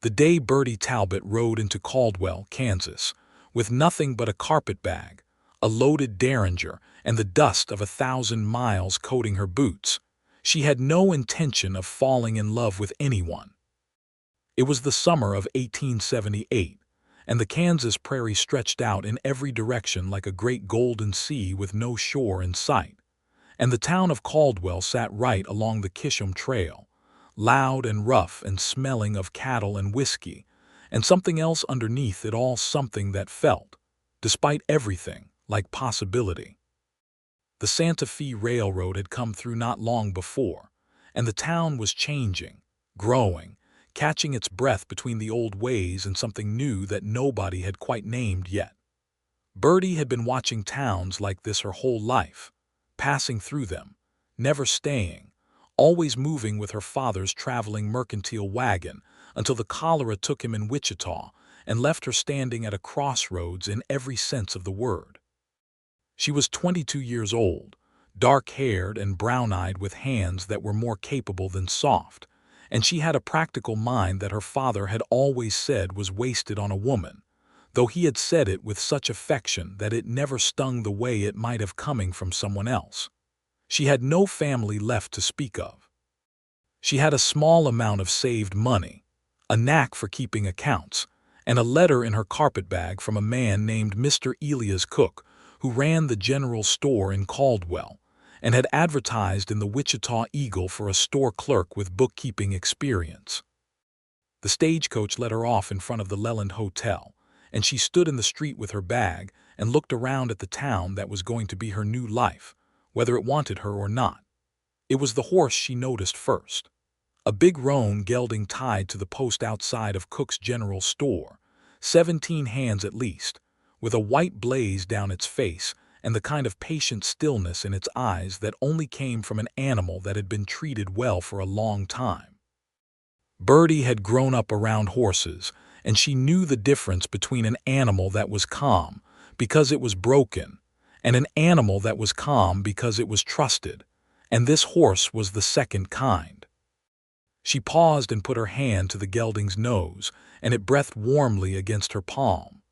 The day Birdie Talbot rode into Caldwell, Kansas, with nothing but a carpetbag, a loaded derringer, and the dust of 1,000 miles coating her boots, she had no intention of falling in love with anyone. It was the summer of 1878, and the Kansas prairie stretched out in every direction like a great golden sea with no shore in sight, and the town of Caldwell sat right along the Kisham Trail, loud and rough and smelling of cattle and whiskey, and something else underneath it all, something that felt, despite everything, like possibility. The Santa Fe Railroad had come through not long before, and the town was changing, growing, catching its breath between the old ways and something new that nobody had quite named yet. Birdie had been watching towns like this her whole life, passing through them, never staying, always moving with her father's traveling mercantile wagon until the cholera took him in Wichita and left her standing at a crossroads in every sense of the word. She was 22 years old, dark-haired and brown-eyed with hands that were more capable than soft, and she had a practical mind that her father had always said was wasted on a woman, though he had said it with such affection that it never stung the way it might have coming from someone else. She had no family left to speak of. She had a small amount of saved money, a knack for keeping accounts, and a letter in her carpetbag from a man named Mr. Elias Cook, who ran the general store in Caldwell and had advertised in the Wichita Eagle for a store clerk with bookkeeping experience. The stagecoach let her off in front of the Leland Hotel, and she stood in the street with her bag and looked around at the town that was going to be her new life, whether it wanted her or not. It was the horse she noticed first. A big roan gelding tied to the post outside of Cook's general store, 17 hands at least, with a white blaze down its face and the kind of patient stillness in its eyes that only came from an animal that had been treated well for a long time. Birdie had grown up around horses, and she knew the difference between an animal that was calm because it was broken and an animal that was calm because it was trusted, and this horse was the second kind. She paused and put her hand to the gelding's nose, and it breathed warmly against her palm.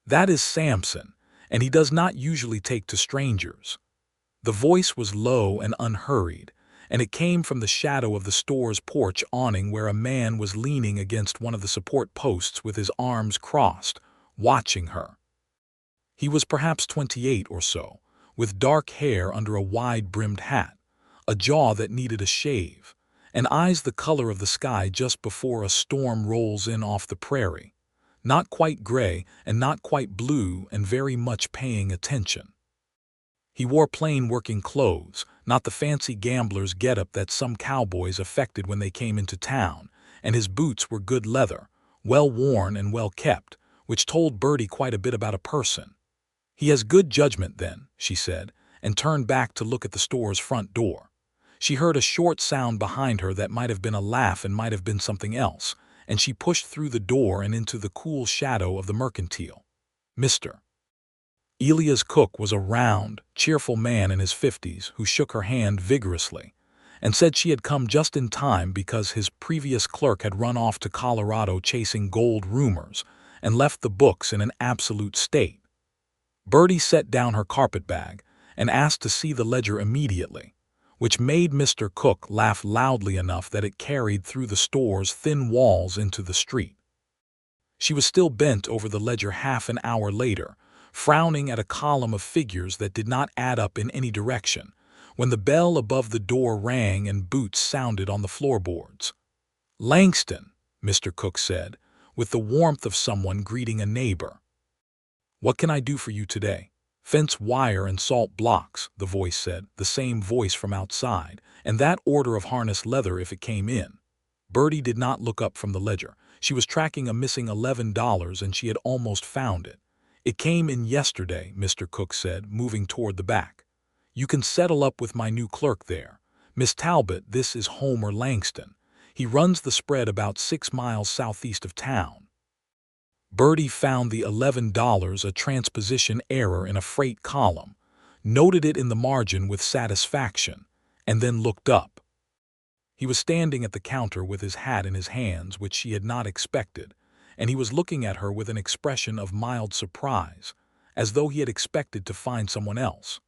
"That is Samson, and he does not usually take to strangers." The voice was low and unhurried, and it came from the shadow of the store's porch awning where a man was leaning against one of the support posts with his arms crossed, watching her. He was perhaps 28 or so, with dark hair under a wide-brimmed hat, a jaw that needed a shave, and eyes the color of the sky just before a storm rolls in off the prairie, not quite gray and not quite blue, and very much paying attention. He wore plain working clothes, not the fancy gambler's getup that some cowboys affected when they came into town, and his boots were good leather, well worn and well kept, which told Birdie quite a bit about a person. "He has good judgment then," she said, and turned back to look at the store's front door. She heard a short sound behind her that might have been a laugh and might have been something else, and she pushed through the door and into the cool shadow of the mercantile. Mr. Elias Cook was a round, cheerful man in his 50s who shook her hand vigorously and said she had come just in time because his previous clerk had run off to Colorado chasing gold rumors and left the books in an absolute state. Birdie set down her carpetbag and asked to see the ledger immediately, which made Mr. Cook laugh loudly enough that it carried through the store's thin walls into the street. She was still bent over the ledger half an hour later, frowning at a column of figures that did not add up in any direction, when the bell above the door rang and boots sounded on the floorboards. "Langston," Mr. Cook said, with the warmth of someone greeting a neighbor. "What can I do for you today?" "Fence wire and salt blocks," the voice said, the same voice from outside, "and that order of harness leather if it came in." Birdie did not look up from the ledger. She was tracking a missing $11 and she had almost found it. "It came in yesterday," Mr. Cook said, moving toward the back. "You can settle up with my new clerk there. Miss Talbot, this is Homer Langston. He runs the spread about 6 miles southeast of town." Birdie found the $11 a transposition error in a freight column, noted it in the margin with satisfaction, and then looked up. He was standing at the counter with his hat in his hands, which she had not expected, and he was looking at her with an expression of mild surprise, as though he had expected to find someone else.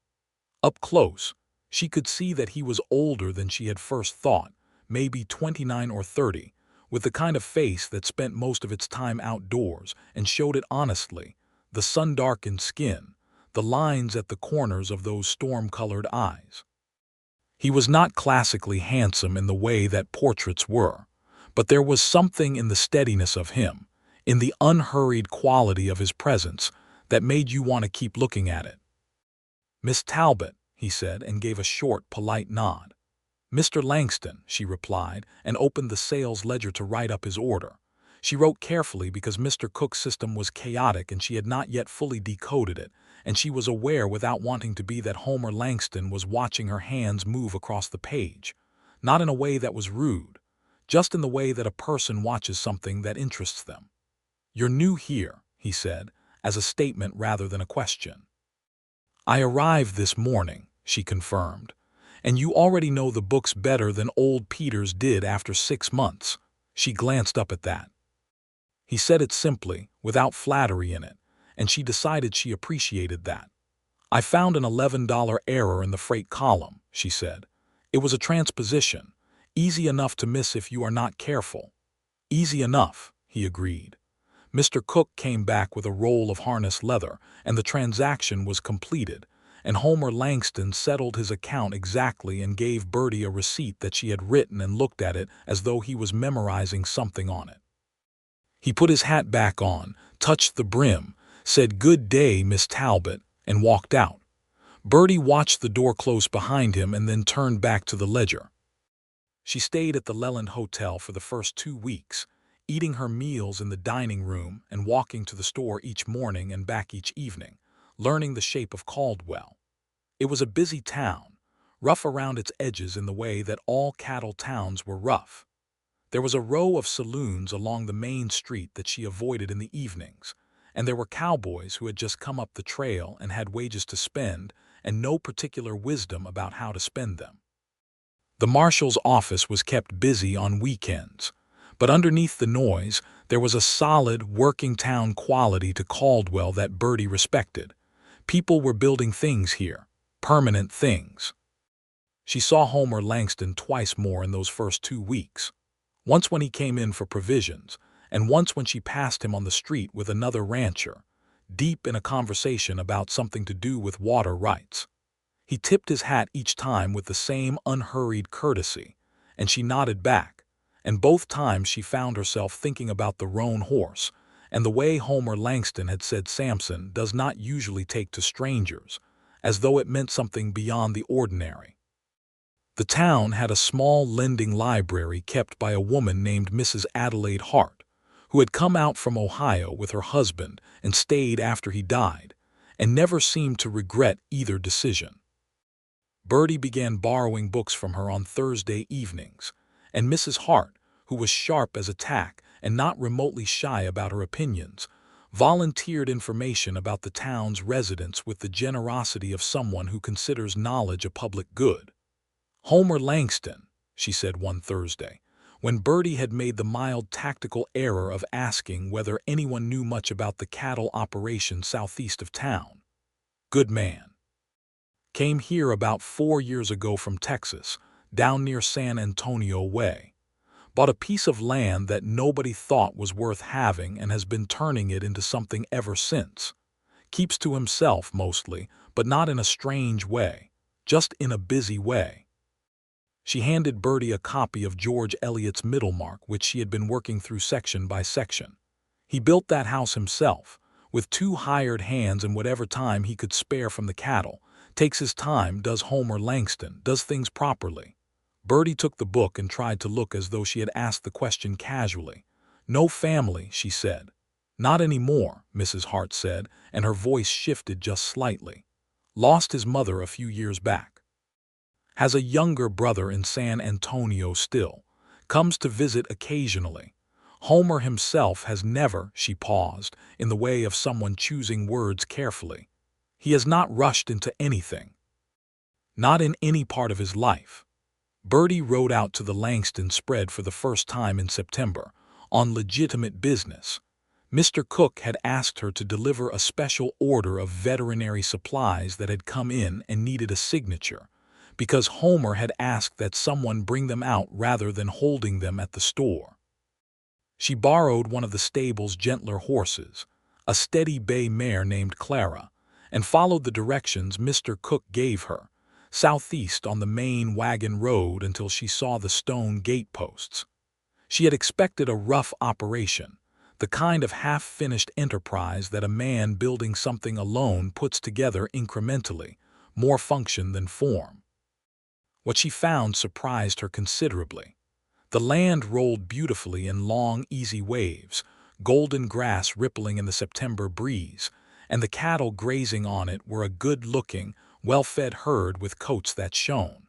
Up close, she could see that he was older than she had first thought, maybe 29 or 30, with the kind of face that spent most of its time outdoors and showed it honestly, the sun-darkened skin, the lines at the corners of those storm-colored eyes. He was not classically handsome in the way that portraits were, but there was something in the steadiness of him, in the unhurried quality of his presence, that made you want to keep looking at it. "Miss Talbot," he said, and gave a short, polite nod. "Mr. Langston," she replied, and opened the sales ledger to write up his order. She wrote carefully because Mr. Cook's system was chaotic and she had not yet fully decoded it, and she was aware without wanting to be that Homer Langston was watching her hands move across the page, not in a way that was rude, just in the way that a person watches something that interests them. "You're new here," he said, as a statement rather than a question. "I arrived this morning," she confirmed. "And you already know the books better than old Peters did after 6 months." She glanced up at that. He said it simply, without flattery in it, and she decided she appreciated that. "I found an $11 error in the freight column," she said. "It was a transposition, easy enough to miss if you are not careful." "Easy enough," he agreed. Mr. Cook came back with a roll of harness leather, and the transaction was completed, and Homer Langston settled his account exactly and gave Birdie a receipt that she had written and looked at it as though he was memorizing something on it. He put his hat back on, touched the brim, said "Good day, Miss Talbot," and walked out. Birdie watched the door close behind him and then turned back to the ledger. She stayed at the Leland Hotel for the first 2 weeks, eating her meals in the dining room and walking to the store each morning and back each evening, learning the shape of Caldwell. It was a busy town, rough around its edges in the way that all cattle towns were rough. There was a row of saloons along the main street that she avoided in the evenings, and there were cowboys who had just come up the trail and had wages to spend and no particular wisdom about how to spend them. The marshal's office was kept busy on weekends, but underneath the noise there was a solid, working-town quality to Caldwell that Birdie respected. People were building things here, permanent things. She saw Homer Langston twice more in those first 2 weeks. Once when he came in for provisions, and once when she passed him on the street with another rancher, deep in a conversation about something to do with water rights. He tipped his hat each time with the same unhurried courtesy, and she nodded back, and both times she found herself thinking about the roan horse, and the way Homer Langston had said Samson does not usually take to strangers, as though it meant something beyond the ordinary. The town had a small lending library kept by a woman named Mrs. Adelaide Hart, who had come out from Ohio with her husband and stayed after he died, and never seemed to regret either decision. Birdie began borrowing books from her on Thursday evenings, and Mrs. Hart, who was sharp as a tack and not remotely shy about her opinions, volunteered information about the town's residents with the generosity of someone who considers knowledge a public good. "Homer Langston," she said one Thursday, when Birdie had made the mild tactical error of asking whether anyone knew much about the cattle operation southeast of town. "Good man. Came here about 4 years ago from Texas, down near San Antonio way. Bought a piece of land that nobody thought was worth having and has been turning it into something ever since. Keeps to himself mostly, but not in a strange way, just in a busy way." She handed Birdie a copy of George Eliot's Middlemarch, which she had been working through section by section. "He built that house himself, with 2 hired hands and whatever time he could spare from the cattle. Takes his time, does Homer Langston, does things properly." Birdie took the book and tried to look as though she had asked the question casually. "No family," she said. "Not anymore," Mrs. Hart said, and her voice shifted just slightly. "Lost his mother a few years back. Has a younger brother in San Antonio still. Comes to visit occasionally. Homer himself has never," she paused, in the way of someone choosing words carefully. "He has not rushed into anything. Not in any part of his life." Birdie rode out to the Langston spread for the first time in September, on legitimate business. Mr. Cook had asked her to deliver a special order of veterinary supplies that had come in and needed a signature, because Homer had asked that someone bring them out rather than holding them at the store. She borrowed one of the stable's gentler horses, a steady bay mare named Clara, and followed the directions Mr. Cook gave her, southeast on the main wagon road until she saw the stone gate posts. She had expected a rough operation, the kind of half-finished enterprise that a man building something alone puts together incrementally, more function than form. What she found surprised her considerably. The land rolled beautifully in long, easy waves, golden grass rippling in the September breeze, and the cattle grazing on it were a good-looking, well-fed herd with coats that shone.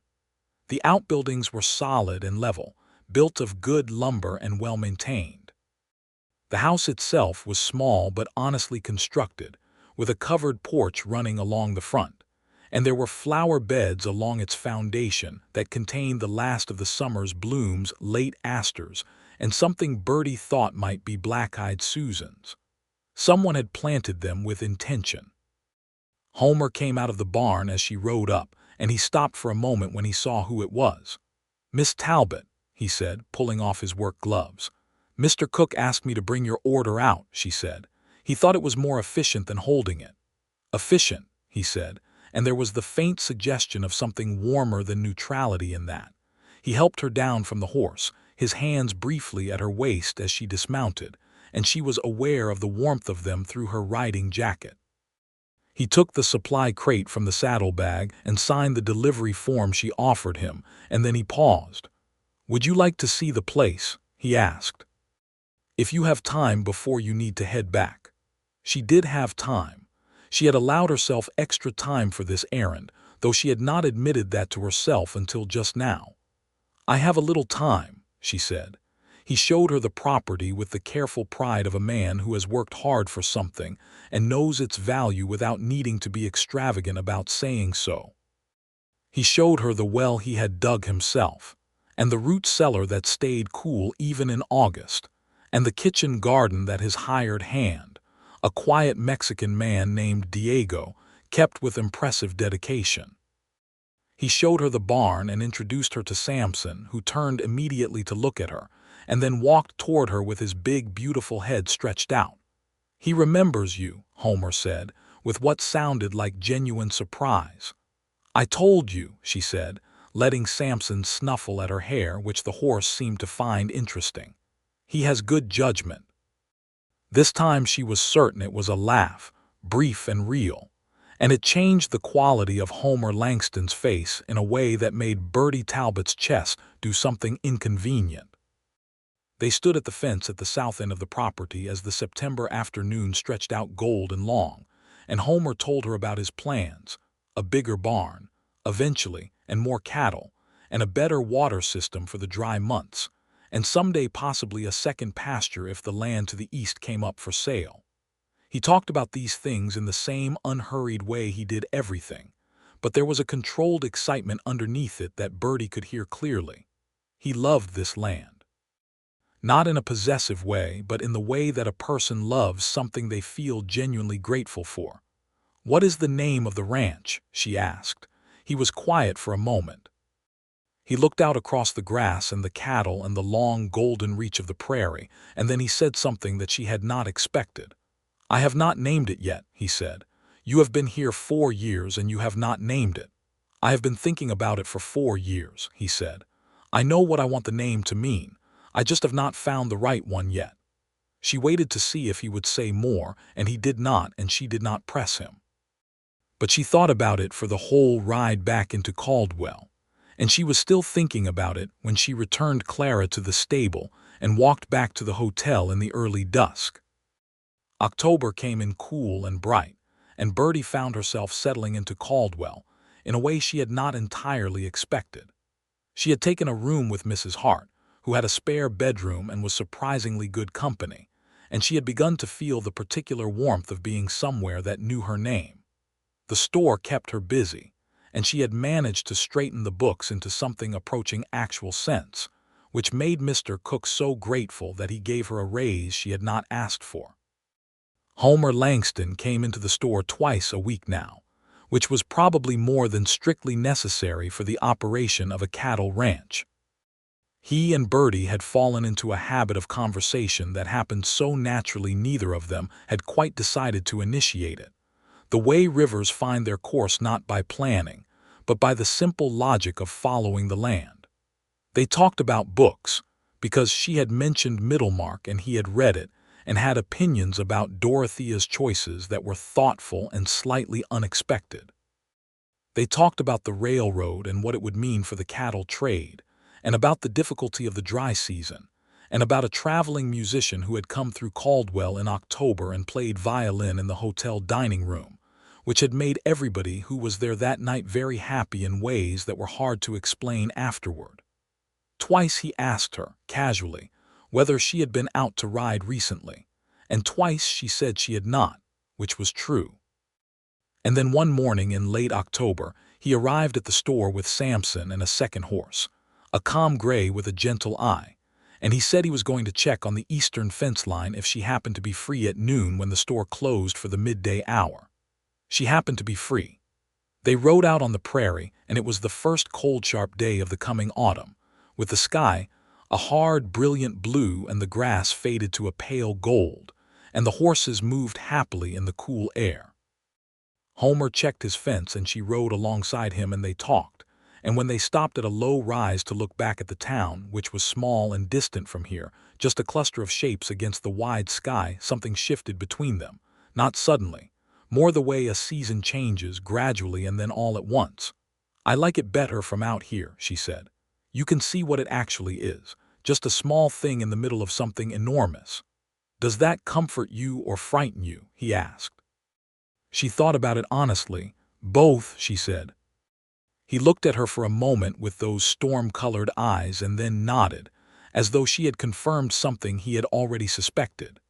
The outbuildings were solid and level, built of good lumber and well-maintained. The house itself was small but honestly constructed, with a covered porch running along the front, and there were flower beds along its foundation that contained the last of the summer's blooms, late asters, and something Birdie thought might be black-eyed Susans. Someone had planted them with intention. Homer came out of the barn as she rode up, and he stopped for a moment when he saw who it was. "Miss Talbot," he said, pulling off his work gloves. "Mr. Cook asked me to bring your order out," she said. "He thought it was more efficient than holding it." "Efficient," he said, and there was the faint suggestion of something warmer than neutrality in that. He helped her down from the horse, his hands briefly at her waist as she dismounted, and she was aware of the warmth of them through her riding jacket. He took the supply crate from the saddlebag and signed the delivery form she offered him, and then he paused. "Would you like to see the place?" he asked. "If you have time before you need to head back." She did have time. She had allowed herself extra time for this errand, though she had not admitted that to herself until just now. "I have a little time," she said. He showed her the property with the careful pride of a man who has worked hard for something and knows its value without needing to be extravagant about saying so. He showed her the well he had dug himself, and the root cellar that stayed cool even in August, and the kitchen garden that his hired hand, a quiet Mexican man named Diego, kept with impressive dedication. He showed her the barn and introduced her to Samson, who turned immediately to look at her, and then walked toward her with his big, beautiful head stretched out. "He remembers you," Homer said, with what sounded like genuine surprise. "I told you," she said, letting Samson snuffle at her hair, which the horse seemed to find interesting. "He has good judgment." This time she was certain it was a laugh, brief and real, and it changed the quality of Homer Langston's face in a way that made Birdie Talbot's chest do something inconvenient. They stood at the fence at the south end of the property as the September afternoon stretched out gold and long, and Homer told her about his plans: a bigger barn, eventually, and more cattle, and a better water system for the dry months, and someday possibly a second pasture if the land to the east came up for sale. He talked about these things in the same unhurried way he did everything, but there was a controlled excitement underneath it that Birdie could hear clearly. He loved this land. Not in a possessive way, but in the way that a person loves something they feel genuinely grateful for. "What is the name of the ranch?" she asked. He was quiet for a moment. He looked out across the grass and the cattle and the long golden reach of the prairie, and then he said something that she had not expected. "I have not named it yet," he said. "You have been here 4 years and you have not named it." "I have been thinking about it for 4 years," he said. "I know what I want the name to mean. I just have not found the right one yet." She waited to see if he would say more, and he did not, and she did not press him. But she thought about it for the whole ride back into Caldwell, and she was still thinking about it when she returned Clara to the stable and walked back to the hotel in the early dusk. October came in cool and bright, and Birdie found herself settling into Caldwell in a way she had not entirely expected. She had taken a room with Mrs. Hart, who had a spare bedroom and was surprisingly good company, and she had begun to feel the particular warmth of being somewhere that knew her name. The store kept her busy, and she had managed to straighten the books into something approaching actual sense, which made Mr. Cook so grateful that he gave her a raise she had not asked for. Homer Langston came into the store twice a week now, which was probably more than strictly necessary for the operation of a cattle ranch. He and Birdie had fallen into a habit of conversation that happened so naturally neither of them had quite decided to initiate it. The way rivers find their course not by planning, but by the simple logic of following the land. They talked about books, because she had mentioned Middlemark and he had read it, and had opinions about Dorothea's choices that were thoughtful and slightly unexpected. They talked about the railroad and what it would mean for the cattle trade, and about the difficulty of the dry season, and about a traveling musician who had come through Caldwell in October and played violin in the hotel dining room, which had made everybody who was there that night very happy in ways that were hard to explain afterward. Twice he asked her, casually, whether she had been out to ride recently, and twice she said she had not, which was true. And then one morning in late October, he arrived at the store with Samson and a second horse, a calm gray with a gentle eye, and he said he was going to check on the eastern fence line if she happened to be free at noon when the store closed for the midday hour. She happened to be free. They rode out on the prairie, and it was the first cold, sharp day of the coming autumn, with the sky a hard, brilliant blue and the grass faded to a pale gold, and the horses moved happily in the cool air. Homer checked his fence and she rode alongside him and they talked, and when they stopped at a low rise to look back at the town, which was small and distant from here, just a cluster of shapes against the wide sky, something shifted between them, not suddenly, more the way a season changes gradually and then all at once. "I like it better from out here," she said. "You can see what it actually is, just a small thing in the middle of something enormous." "Does that comfort you or frighten you?" he asked. She thought about it honestly. "Both," she said. He looked at her for a moment with those storm-colored eyes and then nodded, as though she had confirmed something he had already suspected.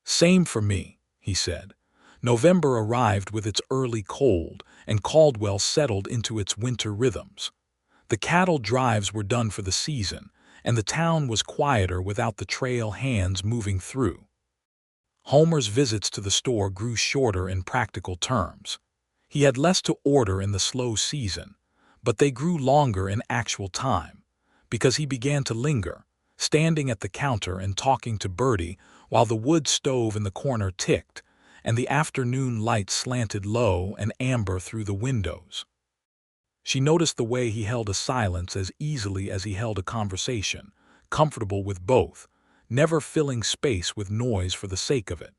"Same for me," he said. November arrived with its early cold, and Caldwell settled into its winter rhythms. The cattle drives were done for the season, and the town was quieter without the trail hands moving through. Homer's visits to the store grew shorter in practical terms. He had less to order in the slow season, but they grew longer in actual time, because he began to linger, standing at the counter and talking to Birdie while the wood stove in the corner ticked, and the afternoon light slanted low and amber through the windows. She noticed the way he held a silence as easily as he held a conversation, comfortable with both, never filling space with noise for the sake of it.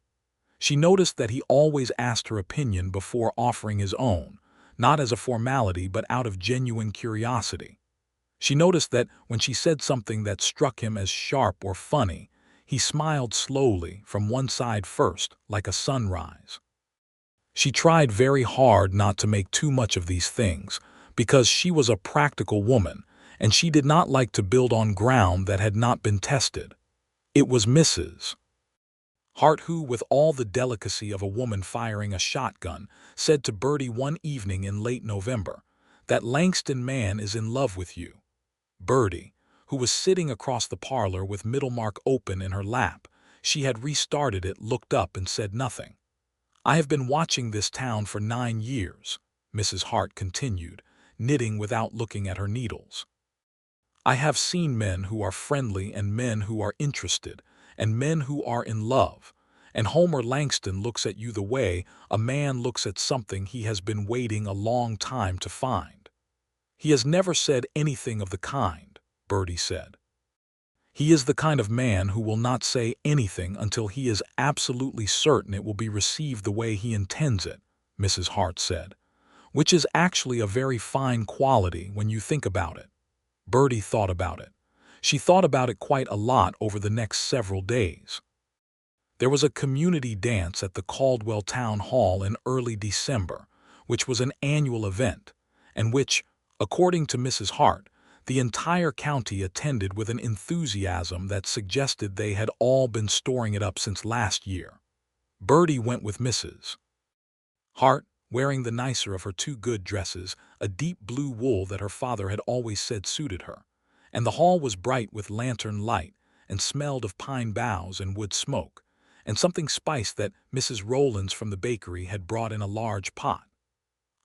She noticed that he always asked her opinion before offering his own, not as a formality but out of genuine curiosity. She noticed that when she said something that struck him as sharp or funny, he smiled slowly from one side first, like a sunrise. She tried very hard not to make too much of these things, because she was a practical woman, and she did not like to build on ground that had not been tested. It was Mrs. Hart who, with all the delicacy of a woman firing a shotgun, said to Birdie one evening in late November, "That Langston man is in love with you." Birdie, who was sitting across the parlor with Middlemark open in her lap, she had restarted it, looked up and said nothing. "I have been watching this town for 9 years," Mrs. Hart continued, knitting without looking at her needles. "I have seen men who are friendly and men who are interested, and men who are in love, and Homer Langston looks at you the way a man looks at something he has been waiting a long time to find." "He has never said anything of the kind," Birdie said. "He is the kind of man who will not say anything until he is absolutely certain it will be received the way he intends it," Mrs. Hart said, "which is actually a very fine quality when you think about it." Birdie thought about it. She thought about it quite a lot over the next several days. There was a community dance at the Caldwell Town Hall in early December, which was an annual event, and which, according to Mrs. Hart, the entire county attended with an enthusiasm that suggested they had all been storing it up since last year. Birdie went with Mrs. Hart, wearing the nicer of her two good dresses, a deep blue wool that her father had always said suited her. And the hall was bright with lantern light, and smelled of pine boughs and wood smoke, and something spiced that Mrs. Rowlands from the bakery had brought in a large pot.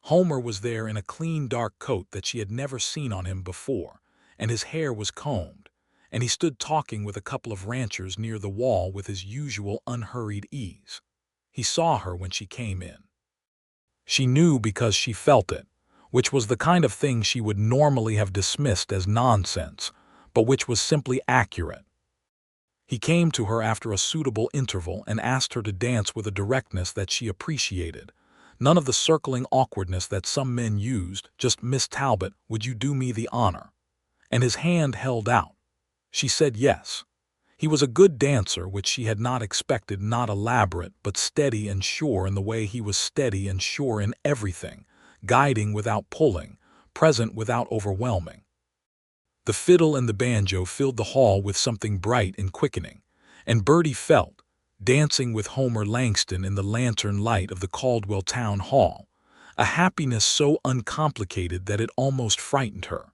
Homer was there in a clean dark coat that she had never seen on him before, and his hair was combed, and he stood talking with a couple of ranchers near the wall with his usual unhurried ease. He saw her when she came in. She knew because she felt it, which was the kind of thing she would normally have dismissed as nonsense, but which was simply accurate. He came to her after a suitable interval and asked her to dance with a directness that she appreciated. None of the circling awkwardness that some men used, just "Miss Talbot, would you do me the honor?" And his hand held out. She said yes. He was a good dancer, which she had not expected, not elaborate, but steady and sure in the way he was steady and sure in everything, guiding without pulling, present without overwhelming. The fiddle and the banjo filled the hall with something bright and quickening, and Birdie felt, dancing with Homer Langston in the lantern light of the Caldwell town hall, a happiness so uncomplicated that it almost frightened her.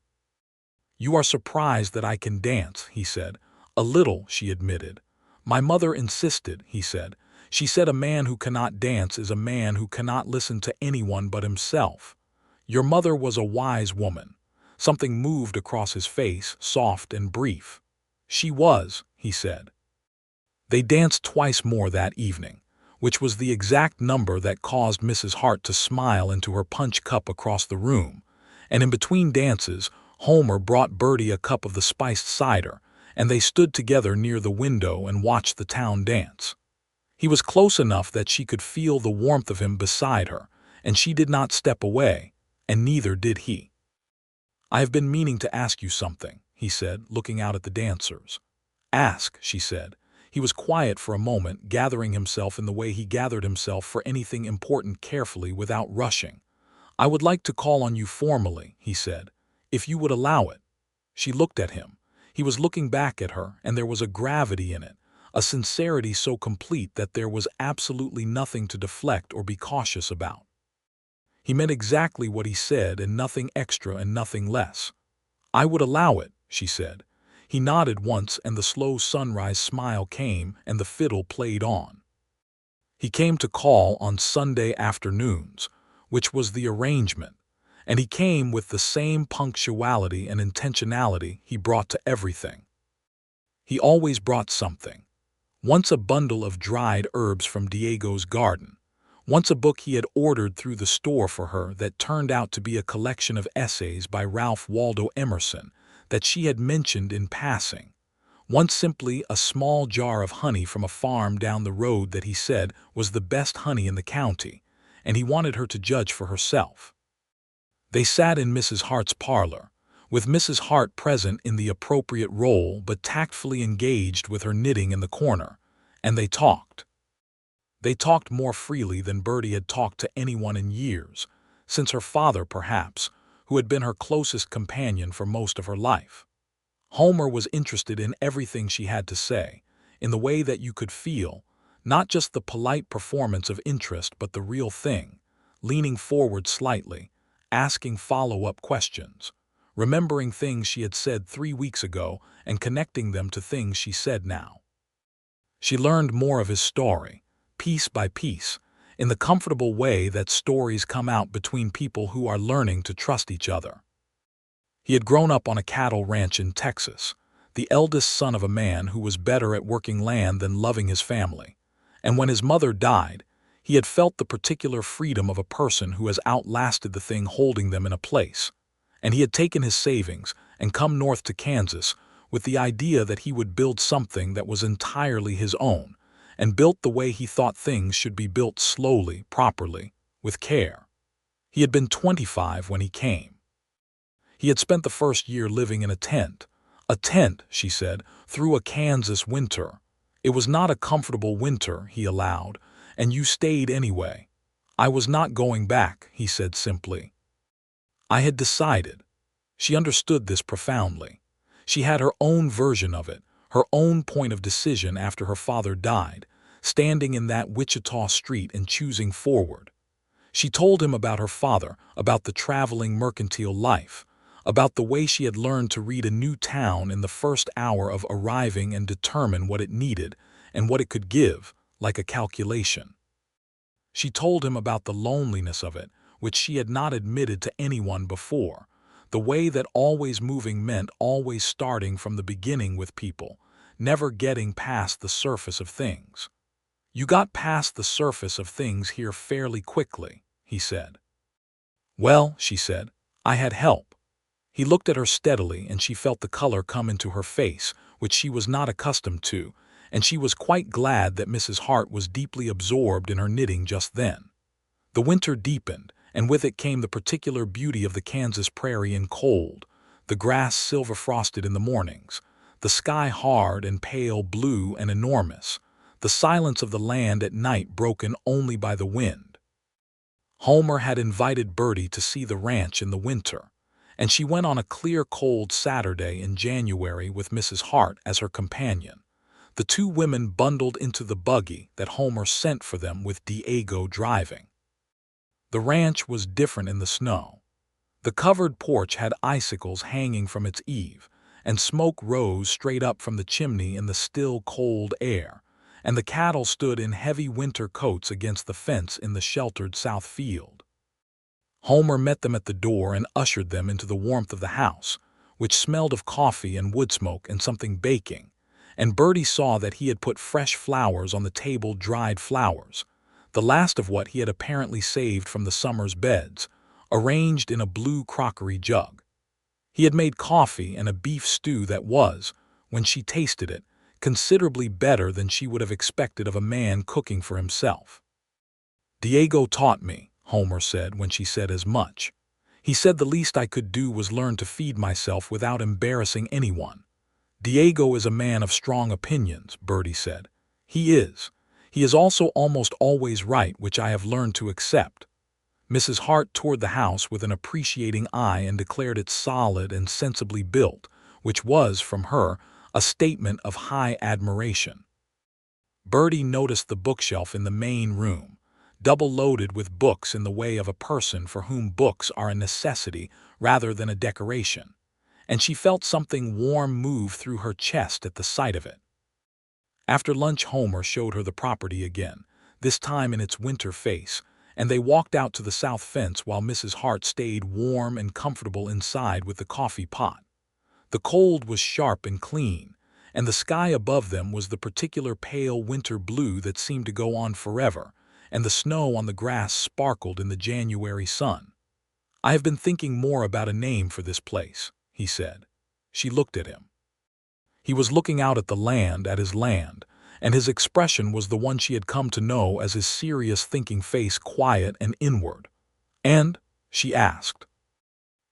"You are surprised that I can dance," he said. "A little," she admitted. "My mother insisted," he said. "She said a man who cannot dance is a man who cannot listen to anyone but himself. Your mother was a wise woman." Something moved across his face, soft and brief. "She was," he said. They danced twice more that evening, which was the exact number that caused Mrs. Hart to smile into her punch cup across the room, and in between dances, Homer brought Birdie a cup of the spiced cider, and they stood together near the window and watched the town dance. He was close enough that she could feel the warmth of him beside her, and she did not step away, and neither did he. "I have been meaning to ask you something," he said, looking out at the dancers. "Ask," she said. He was quiet for a moment, gathering himself in the way he gathered himself for anything important carefully without rushing. "I would like to call on you formally," he said, "if you would allow it." She looked at him. He was looking back at her, and there was a gravity in it, a sincerity so complete that there was absolutely nothing to deflect or be cautious about. He meant exactly what he said, and nothing extra and nothing less. "I would allow it," she said. He nodded once, and the slow sunrise smile came, and the fiddle played on. He came to call on Sunday afternoons, which was the arrangement, and he came with the same punctuality and intentionality he brought to everything. He always brought something. Once a bundle of dried herbs from Diego's garden. Once a book he had ordered through the store for her that turned out to be a collection of essays by Ralph Waldo Emerson that she had mentioned in passing. Once simply a small jar of honey from a farm down the road that he said was the best honey in the county, and he wanted her to judge for herself. They sat in Mrs. Hart's parlor, with Mrs. Hart present in the appropriate role but tactfully engaged with her knitting in the corner, and they talked. They talked more freely than Birdie had talked to anyone in years, since her father perhaps, who had been her closest companion for most of her life. Homer was interested in everything she had to say, in the way that you could feel, not just the polite performance of interest but the real thing, leaning forward slightly, asking follow-up questions, remembering things she had said 3 weeks ago and connecting them to things she said now. She learned more of his story, piece by piece, in the comfortable way that stories come out between people who are learning to trust each other. He had grown up on a cattle ranch in Texas, the eldest son of a man who was better at working land than loving his family, and when his mother died, he had felt the particular freedom of a person who has outlasted the thing holding them in a place, and he had taken his savings and come north to Kansas with the idea that he would build something that was entirely his own, and built the way he thought things should be built, slowly, properly, with care. He had been 25 when he came. He had spent the first year living in a tent, she said, through a Kansas winter. It was not a comfortable winter, he allowed, and you stayed anyway. I was not going back, he said simply. I had decided. She understood this profoundly. She had her own version of it, her own point of decision after her father died, standing in that Wichita street and choosing forward. She told him about her father, about the traveling mercantile life, about the way she had learned to read a new town in the first hour of arriving and determine what it needed and what it could give, like a calculation. She told him about the loneliness of it, which she had not admitted to anyone before, the way that always moving meant always starting from the beginning with people, never getting past the surface of things. "You got past the surface of things here fairly quickly," he said. "Well," she said, "I had help." He looked at her steadily, and she felt the color come into her face, which she was not accustomed to, and she was quite glad that Mrs. Hart was deeply absorbed in her knitting just then. The winter deepened, and with it came the particular beauty of the Kansas prairie in cold, the grass silver-frosted in the mornings, the sky hard and pale blue and enormous, the silence of the land at night broken only by the wind. Homer had invited Birdie to see the ranch in the winter, and she went on a clear cold Saturday in January with Mrs. Hart as her companion. The two women bundled into the buggy that Homer sent for them with Diego driving. The ranch was different in the snow. The covered porch had icicles hanging from its eave, and smoke rose straight up from the chimney in the still cold air, and the cattle stood in heavy winter coats against the fence in the sheltered south field. Homer met them at the door and ushered them into the warmth of the house, which smelled of coffee and wood smoke and something baking, and Birdie saw that he had put fresh flowers on the table, dried flowers, the last of what he had apparently saved from the summer's beds, arranged in a blue crockery jug. He had made coffee and a beef stew that was, when she tasted it, considerably better than she would have expected of a man cooking for himself. "Diego taught me," Homer said when she said as much. "He said the least I could do was learn to feed myself without embarrassing anyone." "Diego is a man of strong opinions," Birdie said. "He is. He is also almost always right, which I have learned to accept." Mrs. Hart toured the house with an appreciating eye and declared it solid and sensibly built, which was, from her, a statement of high admiration. Birdie noticed the bookshelf in the main room, double-loaded with books in the way of a person for whom books are a necessity rather than a decoration, and she felt something warm move through her chest at the sight of it. After lunch, Homer showed her the property again, this time in its winter face, and they walked out to the south fence while Mrs. Hart stayed warm and comfortable inside with the coffee pot. The cold was sharp and clean, and the sky above them was the particular pale winter blue that seemed to go on forever, and the snow on the grass sparkled in the January sun. "I have been thinking more about a name for this place," he said. She looked at him. He was looking out at the land, at his land, and his expression was the one she had come to know as his serious thinking face, quiet and inward. "And?" she asked.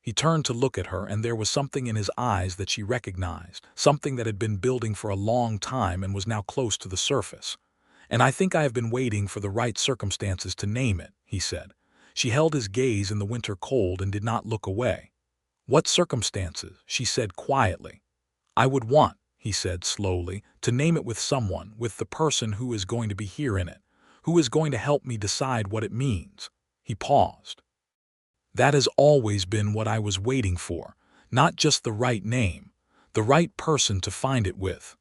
He turned to look at her, and there was something in his eyes that she recognized, something that had been building for a long time and was now close to the surface. "And I think I have been waiting for the right circumstances to name it," he said. She held his gaze in the winter cold and did not look away. "What circumstances?" she said quietly. "I would want," he said slowly, "to name it with someone, with the person who is going to be here in it, who is going to help me decide what it means." He paused. "That has always been what I was waiting for, not just the right name, the right person to find it with."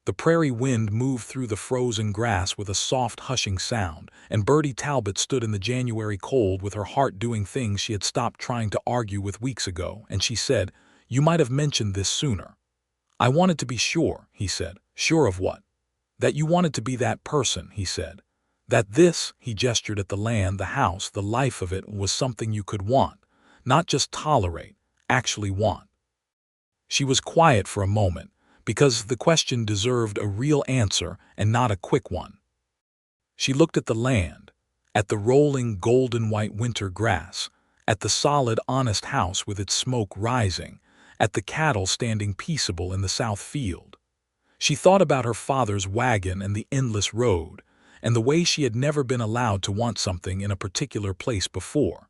The prairie wind moved through the frozen grass with a soft hushing sound, and Birdie Talbot stood in the January cold with her heart doing things she had stopped trying to argue with weeks ago, and she said, "You might have mentioned this sooner." "I wanted to be sure," he said. "Sure of what?" "That you wanted to be that person," he said. "That this," he gestured at the land, the house, the life of it, was something you could want, not just tolerate, actually want. She was quiet for a moment, because the question deserved a real answer and not a quick one. She looked at the land, at the rolling golden white winter grass, at the solid, honest house with its smoke rising, at the cattle standing peaceable in the south field. She thought about her father's wagon and the endless road, and the way she had never been allowed to want something in a particular place before.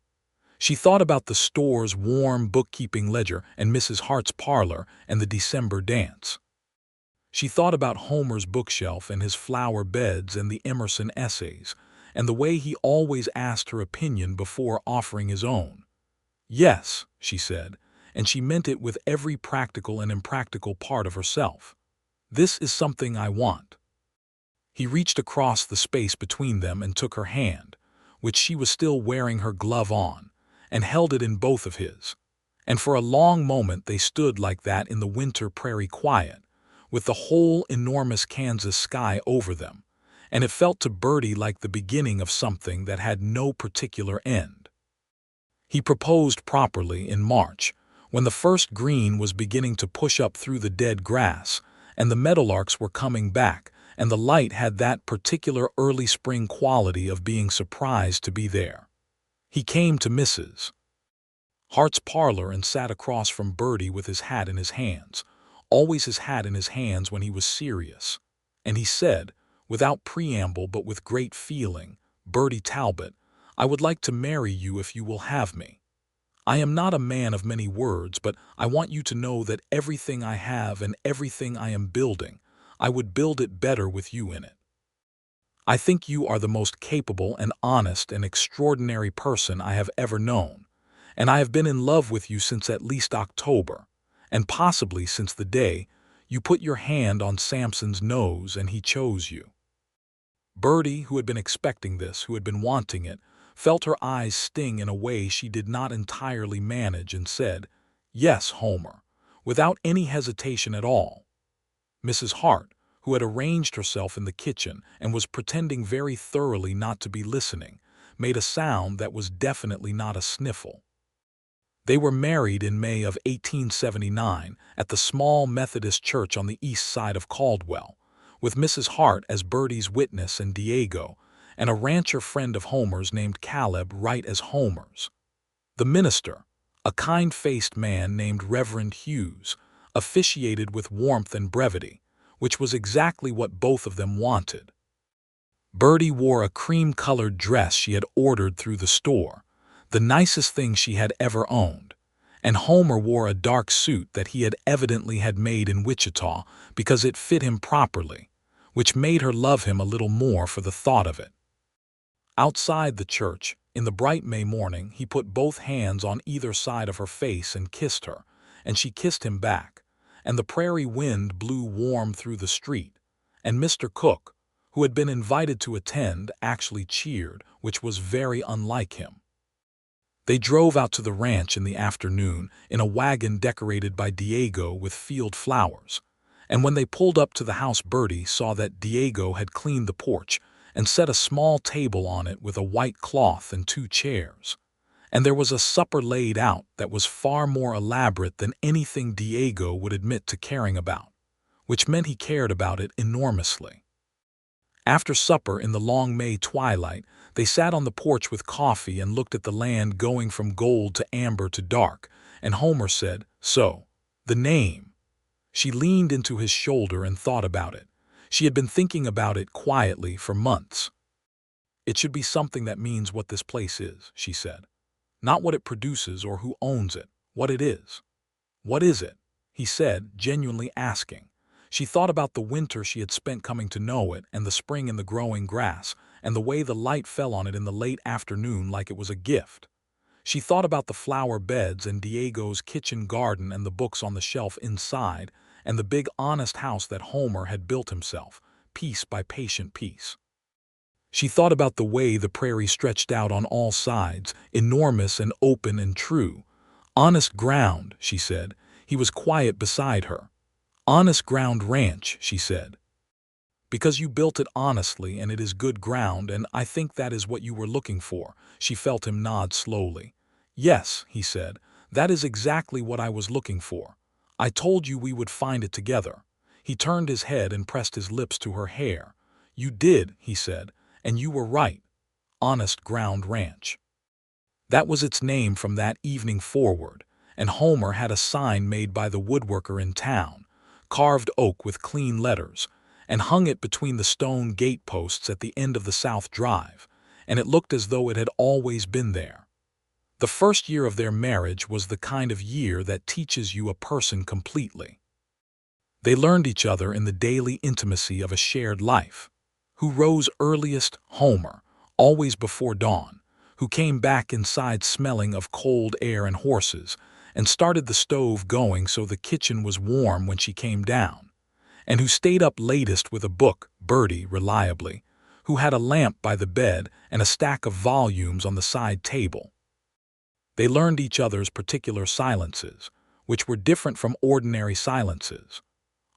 She thought about the store's warm bookkeeping ledger and Mrs. Hart's parlor and the December dance. She thought about Homer's bookshelf and his flower beds and the Emerson essays, and the way he always asked her opinion before offering his own. "Yes," she said, and she meant it with every practical and impractical part of herself. "This is something I want." He reached across the space between them and took her hand, which she was still wearing her glove on, and held it in both of his. And for a long moment they stood like that in the winter prairie quiet, with the whole enormous Kansas sky over them, and it felt to Birdie like the beginning of something that had no particular end. He proposed properly in March, when the first green was beginning to push up through the dead grass, and the meadowlarks were coming back, and the light had that particular early spring quality of being surprised to be there. He came to Mrs. Hart's parlor and sat across from Birdie with his hat in his hands, always his hat in his hands when he was serious. And he said, without preamble but with great feeling, "Birdie Talbot, I would like to marry you if you will have me. I am not a man of many words, but I want you to know that everything I have and everything I am building, I would build it better with you in it. I think you are the most capable and honest and extraordinary person I have ever known, and I have been in love with you since at least October, and possibly since the day you put your hand on Samson's nose and he chose you." Birdie, who had been expecting this, who had been wanting it, felt her eyes sting in a way she did not entirely manage and said, "Yes, Homer," without any hesitation at all. Mrs. Hart, who had arranged herself in the kitchen and was pretending very thoroughly not to be listening, made a sound that was definitely not a sniffle. They were married in May of 1879 at the small Methodist church on the east side of Caldwell, with Mrs. Hart as Birdie's witness and Diego, and a rancher friend of Homer's named Caleb right as Homer's. The minister, a kind-faced man named Reverend Hughes, officiated with warmth and brevity, which was exactly what both of them wanted. Birdie wore a cream-colored dress she had ordered through the store, the nicest thing she had ever owned, and Homer wore a dark suit that he had evidently had made in Wichita because it fit him properly, which made her love him a little more for the thought of it. Outside the church, in the bright May morning, he put both hands on either side of her face and kissed her, and she kissed him back, and the prairie wind blew warm through the street, and Mr. Cook, who had been invited to attend, actually cheered, which was very unlike him. They drove out to the ranch in the afternoon in a wagon decorated by Diego with field flowers, and when they pulled up to the house, Birdie saw that Diego had cleaned the porch and set a small table on it with a white cloth and 2 chairs. And there was a supper laid out that was far more elaborate than anything Diego would admit to caring about, which meant he cared about it enormously. After supper in the long May twilight, they sat on the porch with coffee and looked at the land going from gold to amber to dark, and Homer said, "So, the name." She leaned into his shoulder and thought about it. She had been thinking about it quietly for months. "It should be something that means what this place is," she said. "Not what it produces or who owns it, what it is." "What is it?" he said, genuinely asking. She thought about the winter she had spent coming to know it, and the spring in the growing grass, and the way the light fell on it in the late afternoon like it was a gift. She thought about the flower beds and Diego's kitchen garden and the books on the shelf inside, and the big honest house that Homer had built himself, piece by patient piece. She thought about the way the prairie stretched out on all sides, enormous and open and true. "Honest ground," she said. He was quiet beside her. "Honest ground ranch," she said. "Because you built it honestly and it is good ground, and I think that is what you were looking for." She felt him nod slowly. "Yes," he said, "that is exactly what I was looking for. I told you we would find it together." He turned his head and pressed his lips to her hair. "You did," he said, "and you were right. Honest Ground Ranch." That was its name from that evening forward, and Homer had a sign made by the woodworker in town, carved oak with clean letters, and hung it between the stone gate posts at the end of the south drive, and it looked as though it had always been there. The first year of their marriage was the kind of year that teaches you a person completely. They learned each other in the daily intimacy of a shared life. Who rose earliest? Homer, always before dawn, who came back inside smelling of cold air and horses, and started the stove going so the kitchen was warm when she came down, and who stayed up latest with a book, Birdie, reliably, who had a lamp by the bed and a stack of volumes on the side table. They learned each other's particular silences, which were different from ordinary silences.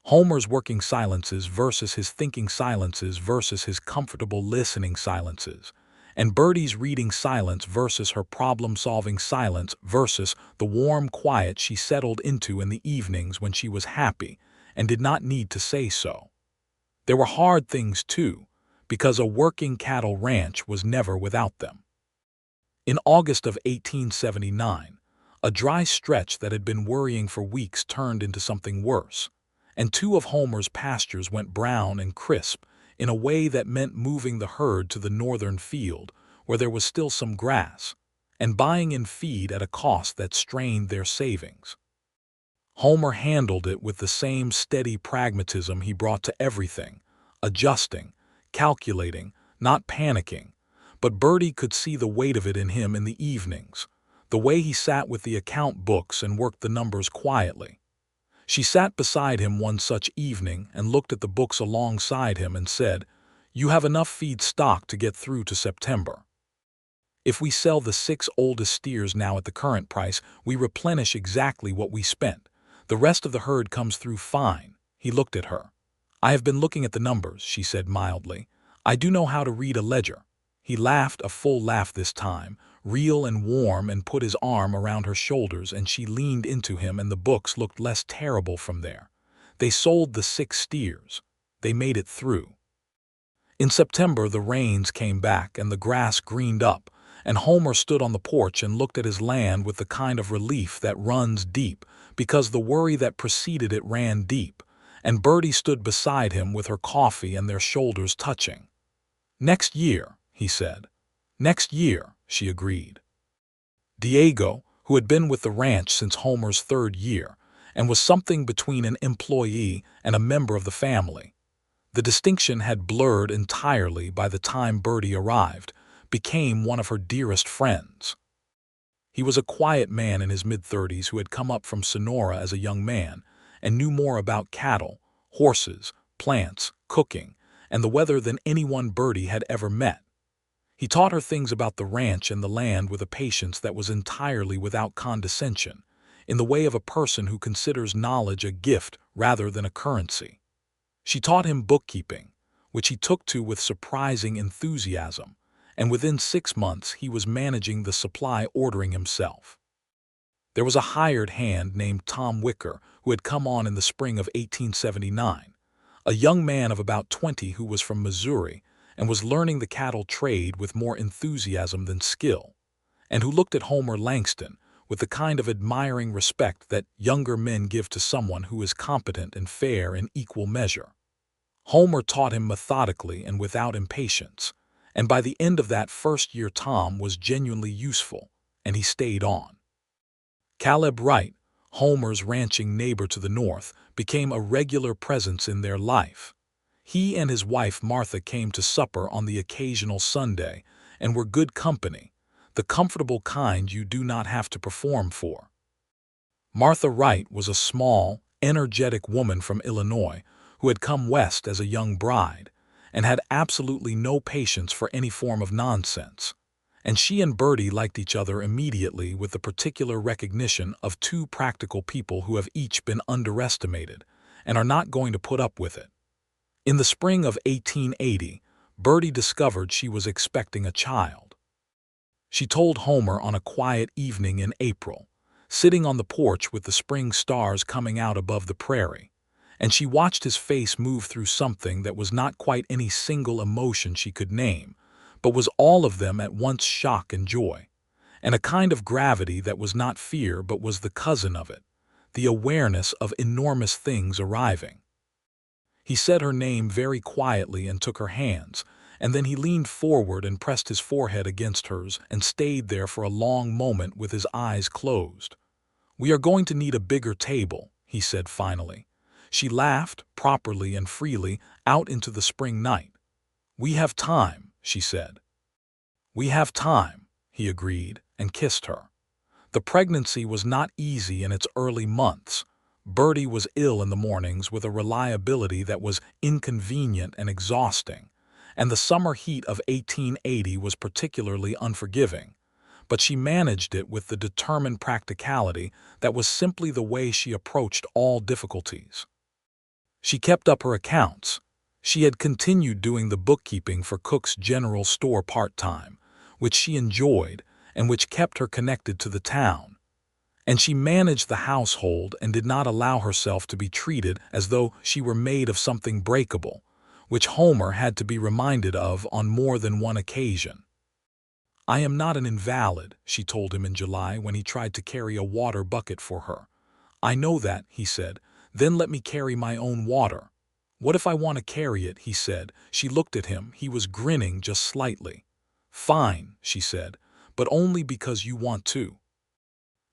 Homer's working silences versus his thinking silences versus his comfortable listening silences, and Birdie's reading silence versus her problem-solving silence versus the warm quiet she settled into in the evenings when she was happy and did not need to say so. There were hard things, too, because a working cattle ranch was never without them. In August of 1879, a dry stretch that had been worrying for weeks turned into something worse, and 2 of Homer's pastures went brown and crisp in a way that meant moving the herd to the northern field, where there was still some grass, and buying in feed at a cost that strained their savings. Homer handled it with the same steady pragmatism he brought to everything, adjusting, calculating, not panicking, but Birdie could see the weight of it in him in the evenings, the way he sat with the account books and worked the numbers quietly. She sat beside him one such evening and looked at the books alongside him and said, "You have enough feed stock to get through to September. If we sell the 6 oldest steers now at the current price, we replenish exactly what we spent. The rest of the herd comes through fine." He looked at her. "I have been looking at the numbers," she said mildly. "I do know how to read a ledger." He laughed, a full laugh this time, real and warm, and put his arm around her shoulders, and she leaned into him, and the books looked less terrible from there. They sold the 6 steers. They made it through. In September, the rains came back and the grass greened up, and Homer stood on the porch and looked at his land with the kind of relief that runs deep, because the worry that preceded it ran deep, and Birdie stood beside him with her coffee and their shoulders touching. "Next year," he said. "Next year," she agreed. Diego, who had been with the ranch since Homer's 3rd year, and was something between an employee and a member of the family, the distinction had blurred entirely by the time Birdie arrived, became one of her dearest friends. He was a quiet man in his mid-30s who had come up from Sonora as a young man and knew more about cattle, horses, plants, cooking, and the weather than anyone Birdie had ever met. He taught her things about the ranch and the land with a patience that was entirely without condescension, in the way of a person who considers knowledge a gift rather than a currency. She taught him bookkeeping, which he took to with surprising enthusiasm, and within 6 months he was managing the supply ordering himself. There was a hired hand named Tom Wicker who had come on in the spring of 1879, a young man of about 20 who was from Missouri and was learning the cattle trade with more enthusiasm than skill, and who looked at Homer Langston with the kind of admiring respect that younger men give to someone who is competent and fair in equal measure. Homer taught him methodically and without impatience, and by the end of that first year Tom was genuinely useful, and he stayed on. Caleb Wright, Homer's ranching neighbor to the north, became a regular presence in their life. He and his wife Martha came to supper on the occasional Sunday and were good company, the comfortable kind you do not have to perform for. Martha Wright was a small, energetic woman from Illinois who had come west as a young bride and had absolutely no patience for any form of nonsense, and she and Birdie liked each other immediately with the particular recognition of 2 practical people who have each been underestimated and are not going to put up with it. In the spring of 1880, Birdie discovered she was expecting a child. She told Homer on a quiet evening in April, sitting on the porch with the spring stars coming out above the prairie, and she watched his face move through something that was not quite any single emotion she could name, but was all of them at once shock and joy, and a kind of gravity that was not fear but was the cousin of it, the awareness of enormous things arriving. He said her name very quietly and took her hands, and then he leaned forward and pressed his forehead against hers and stayed there for a long moment with his eyes closed. "We are going to need a bigger table," he said finally. She laughed, properly and freely, out into the spring night. "We have time," she said. "We have time," he agreed, and kissed her. The pregnancy was not easy in its early months. Birdie was ill in the mornings with a reliability that was inconvenient and exhausting, and the summer heat of 1880 was particularly unforgiving. But she managed it with the determined practicality that was simply the way she approached all difficulties. She kept up her accounts. She had continued doing the bookkeeping for Cook's General Store part-time, which she enjoyed and which kept her connected to the town. And she managed the household and did not allow herself to be treated as though she were made of something breakable, which Homer had to be reminded of on more than one occasion. "I am not an invalid," she told him in July when he tried to carry a water bucket for her. "I know that," he said. "Then let me carry my own water." "What if I want to carry it?" he said. She looked at him. He was grinning just slightly. "Fine," she said, "but only because you want to."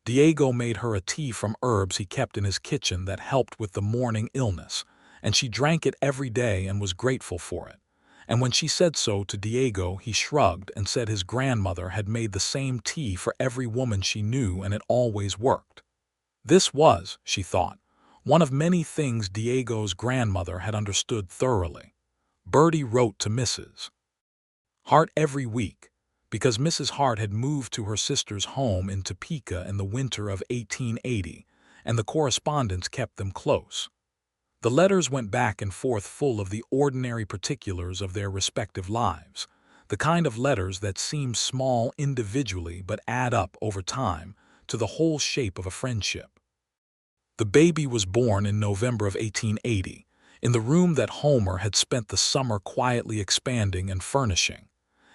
Diego made her a tea from herbs he kept in his kitchen that helped with the morning illness, and she drank it every day and was grateful for it. And when she said so to Diego, he shrugged and said his grandmother had made the same tea for every woman she knew and it always worked. This was, she thought, one of many things Diego's grandmother had understood thoroughly. Birdie wrote to Mrs. Hart every week, because Mrs. Hart had moved to her sister's home in Topeka in the winter of 1880, and the correspondence kept them close. The letters went back and forth full of the ordinary particulars of their respective lives, the kind of letters that seem small individually but add up over time to the whole shape of a friendship. The baby was born in November of 1880, in the room that Homer had spent the summer quietly expanding and furnishing.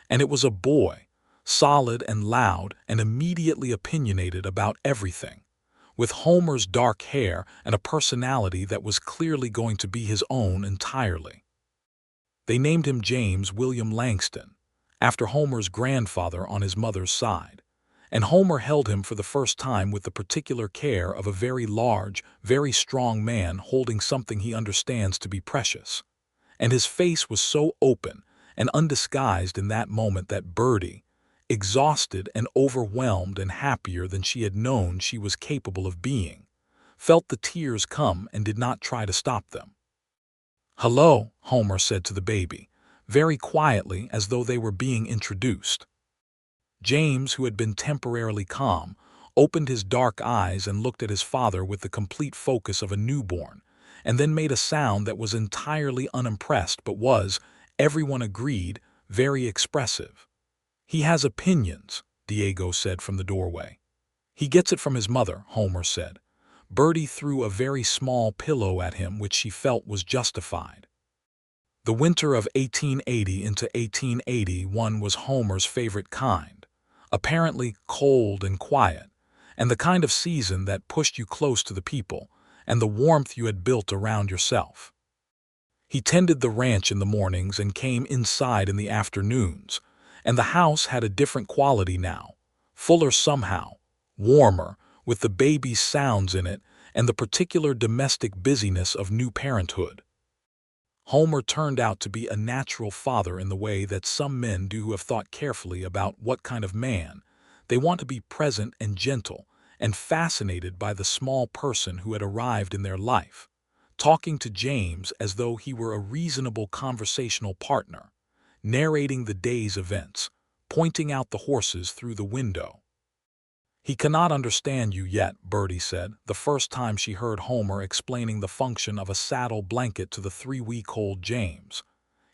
And it was a boy, solid and loud and immediately opinionated about everything, with Homer's dark hair and a personality that was clearly going to be his own entirely. They named him James William Langston, after Homer's grandfather on his mother's side, and Homer held him for the first time with the particular care of a very large, very strong man holding something he understands to be precious. And his face was so open and undisguised in that moment that Birdie, exhausted and overwhelmed and happier than she had known she was capable of being, felt the tears come and did not try to stop them. "Hello," Homer said to the baby, very quietly as though they were being introduced. James, who had been temporarily calm, opened his dark eyes and looked at his father with the complete focus of a newborn, and then made a sound that was entirely unimpressed but was, everyone agreed, very expressive. "He has opinions," Diego said from the doorway. "He gets it from his mother," Homer said. Birdie threw a very small pillow at him, which she felt was justified. The winter of 1880 into 1881 was Homer's favorite kind, apparently cold and quiet, and the kind of season that pushed you close to the people and the warmth you had built around yourself. He tended the ranch in the mornings and came inside in the afternoons, and the house had a different quality now, fuller somehow, warmer, with the baby's sounds in it and the particular domestic busyness of new parenthood. Homer turned out to be a natural father in the way that some men do who have thought carefully about what kind of man they want to be, present and gentle and fascinated by the small person who had arrived in their life, talking to James as though he were a reasonable conversational partner, narrating the day's events, pointing out the horses through the window. "He cannot understand you yet," Birdie said, the first time she heard Homer explaining the function of a saddle blanket to the 3-week-old James.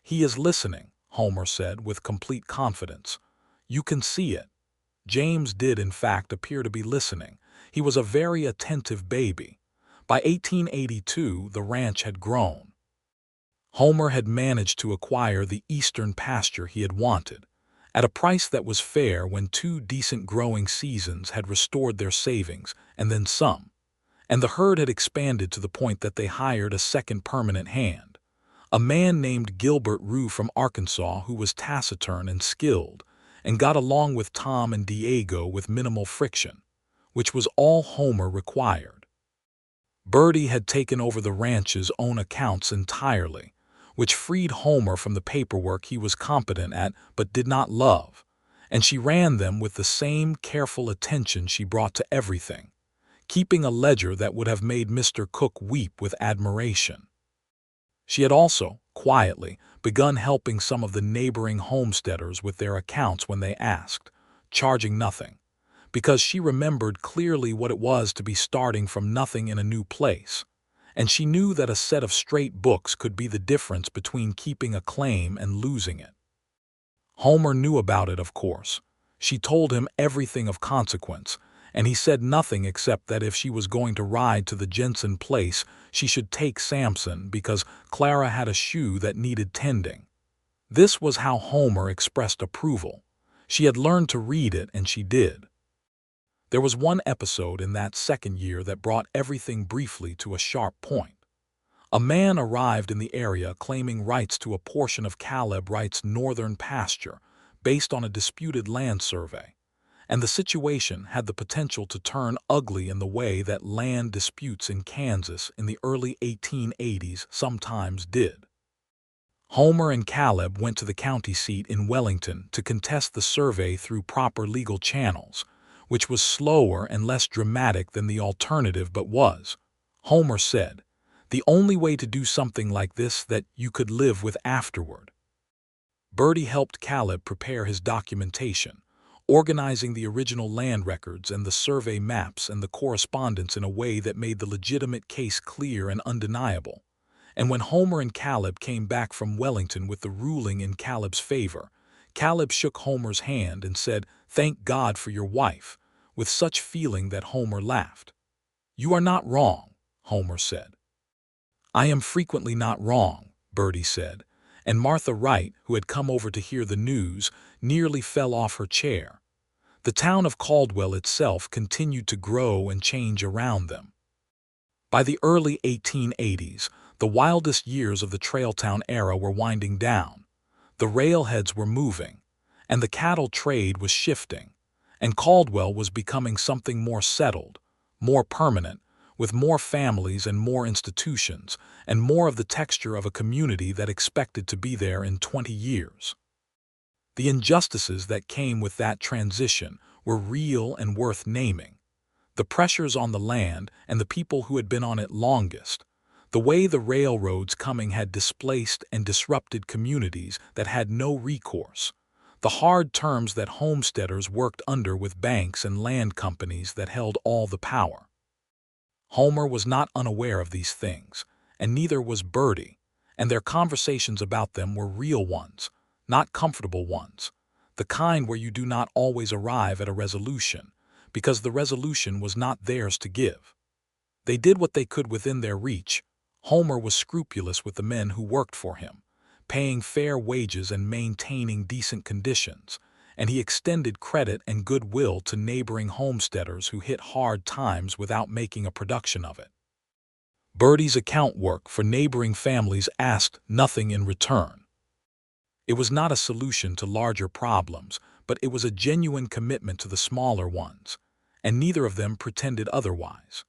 "He is listening," Homer said with complete confidence. "You can see it." James did in fact appear to be listening. He was a very attentive baby. By 1882 the ranch had grown. Homer had managed to acquire the eastern pasture he had wanted, at a price that was fair when 2 decent growing seasons had restored their savings and then some, and the herd had expanded to the point that they hired a second permanent hand, a man named Gilbert Rue from Arkansas who was taciturn and skilled, and got along with Tom and Diego with minimal friction, which was all Homer required. Birdie had taken over the ranch's own accounts entirely, which freed Homer from the paperwork he was competent at but did not love, and she ran them with the same careful attention she brought to everything, keeping a ledger that would have made Mr. Cook weep with admiration. She had also, quietly, begun helping some of the neighboring homesteaders with their accounts when they asked, charging nothing, because she remembered clearly what it was to be starting from nothing in a new place, and she knew that a set of straight books could be the difference between keeping a claim and losing it. Homer knew about it, of course. She told him everything of consequence, and he said nothing except that if she was going to ride to the Jensen place, she should take Samson because Clara had a shoe that needed tending. This was how Homer expressed approval. She had learned to read it, and she did. There was one episode in that second year that brought everything briefly to a sharp point. A man arrived in the area claiming rights to a portion of Caleb Wright's northern pasture based on a disputed land survey, and the situation had the potential to turn ugly in the way that land disputes in Kansas in the early 1880s sometimes did. Homer and Caleb went to the county seat in Wellington to contest the survey through proper legal channels, which was slower and less dramatic than the alternative but was, Homer said, the only way to do something like this that you could live with afterward. Birdie helped Caleb prepare his documentation, organizing the original land records and the survey maps and the correspondence in a way that made the legitimate case clear and undeniable. And when Homer and Caleb came back from Wellington with the ruling in Caleb's favor, Caleb shook Homer's hand and said, "Thank God for your wife," with such feeling that Homer laughed. "You are not wrong," Homer said. "I am frequently not wrong," Birdie said, and Martha Wright, who had come over to hear the news, nearly fell off her chair. The town of Caldwell itself continued to grow and change around them. By the early 1880s, the wildest years of the Trailtown era were winding down. The railheads were moving, and the cattle trade was shifting, and Caldwell was becoming something more settled, more permanent, with more families and more institutions, and more of the texture of a community that expected to be there in 20 years. The injustices that came with that transition were real and worth naming. The pressures on the land and the people who had been on it longest, the way the railroads coming had displaced and disrupted communities that had no recourse, the hard terms that homesteaders worked under with banks and land companies that held all the power. Homer was not unaware of these things, and neither was Birdie, and their conversations about them were real ones, not comfortable ones, the kind where you do not always arrive at a resolution, because the resolution was not theirs to give. They did what they could within their reach. Homer was scrupulous with the men who worked for him, paying fair wages and maintaining decent conditions, and he extended credit and goodwill to neighboring homesteaders who hit hard times without making a production of it. Birdie's account work for neighboring families asked nothing in return. It was not a solution to larger problems, but it was a genuine commitment to the smaller ones, and neither of them pretended otherwise.